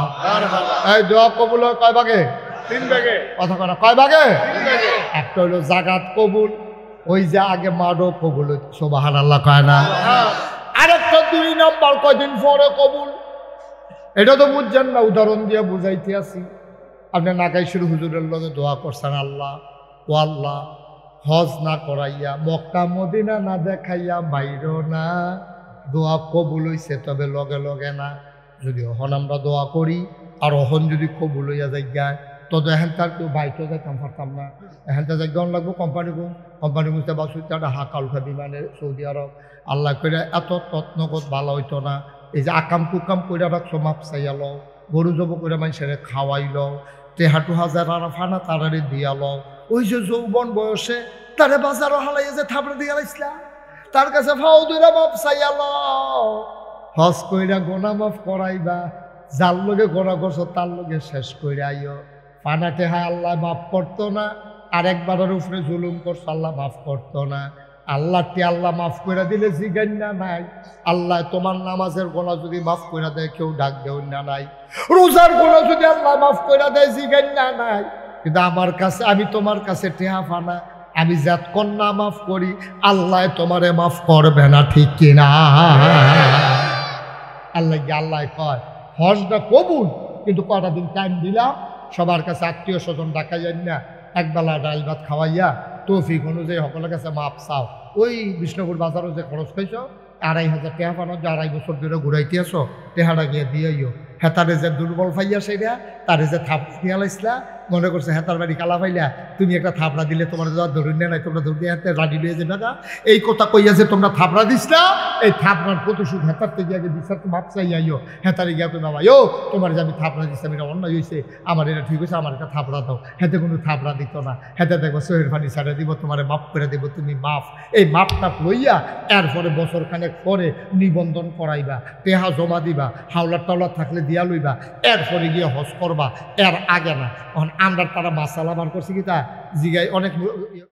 এই দোয়া কবুল হয় কয় ভাগে? 3 ভাগে। কথা কয় না কয় ভাগে? 3 ভাগে। একটা হলো জাগাত কবুল, ওই যে আগে মারো কবুল, সুবহানাল্লাহ কয় না। আরেকটা 2 নম্বর কয়দিন পরে কবুল। এটা তো বুঝছেন না, উদাহরণ দিয়ে বুঝাইতে আছি। আপনি নাকাইশুর হুজুরের লগে দোয়া করছেন, আল্লাহ ও আল্লাহ হজ না করাইয়া মক্কা মদিনা না দেখাইয়া বাইরো না। দোয়া কবুল হইছে, তবে লগে লগে না। যদি অহন আমরা দোয়া করি আর অহন যদি কবুল হইয়া যাই, তবে এখন তার কেউ বাইকেও যাইতাম পারতাম না। এখানটা যাইগান লাগবো কোম্পানি মুছতে বা সুইতে একটা হাঁকা উঠা বিমানে সৌদি আরব। আল্লাহ করে এত তৎনগত ভালো হইতো না। এই যে আকাম কুকাম কইরা রাখছো, মাপ চাইয়া লও, গরু জব করে মানুষের খাওয়াই লও, টেহাটু হাজার আর ফানা তারারে দিয়া লও। ওই যে যৌবন বয়সে তারে বাজারও হালাইয়া যে থাপড়ে দিয়া লাইছিলাম, তার কাছে ফাও দুইরা মাপ চাইয়া লও। হজ কইরা গোনা মাফ করাইবা, যার লগে গোনা করছো তার লগে শেষ কইরা আইও। ফানা টেহা আল্লাহ মাফ করতো না, আরেকবারের উপরে জুলুম করছো আল্লাহ মাফ করতো না। আল্লাহটি আল্লাহ মাফ করে দিলে জিগান না নাই। আল্লাহ তোমার নামাজের গোনা যদি মাফ করে দেয় কেউ ডাক দেও না নাই। রোজার গোনা যদি আল্লাহ মাফ করে দেয় জিগান না নাই। কিন্তু আমার কাছে, আমি তোমার কাছে টেহা ফানা, আমি জাত কন্যা মাফ করি, আল্লাহ তোমারে মাফ করবে না, ঠিক কিনা? আল্লাহ কয় হজটা কবুল, কিন্তু কটা দিন টাইম দিলাম। সবার কাছে আত্মীয় স্বজন ডাকা যায় না, একবেলা ডাল ভাত খাওয়াইয়া তৌফিক অনুযায়ী সকলের কাছে মাপ চাও। ওই বিষ্ণুপুর বাজারও যে খরচ খাইছ 2500 টাকা পানো যে 2.5 বছর ধরে ঘুরাইতে আসো টেহাটা গিয়ে দিয়েইও হেতারে যে দুর্বল পাইয়া সেইটা তারে যে থাপ দিয়া লাইসলা মনে করছে হেতার বাড়ি কালা পাইলা তুমি একটা থাপড়া দিলে তোমার ধরুন নাই তোমরা ধরুন হাতে রাডি লিয়ে যাবে না এই কথা কইয়া যে তোমরা থাপড়া দিস না এই থাপড়ার প্রতিশোধ হেতার থেকে আগে বিচার তো মাপ চাই আইও হেতারে গিয়া কই বাবা ও তোমার যে আমি থাপড়া দিচ্ছিলাম এটা অন্যায় হয়েছে আমার এটা ঠিক হয়েছে আমার একটা থাপড়া দাও হেতে কোনো থাপড়া দিত না হেতে দেখবো সোহের পানি ছাড়া দিব তোমার মাপ করে দেবো তুমি মাফ এই মাপটা লইয়া এরপরে বছর খানেক পরে নিবন্ধন করাইবা টেহা জমা দিবা হাওলার টাওলার থাকলে দিয়া লইবা এরপরে গিয়ে হজ করবা এর আগে না আমরা তারা মাসালা বার করছি কি তা জিগাই অনেক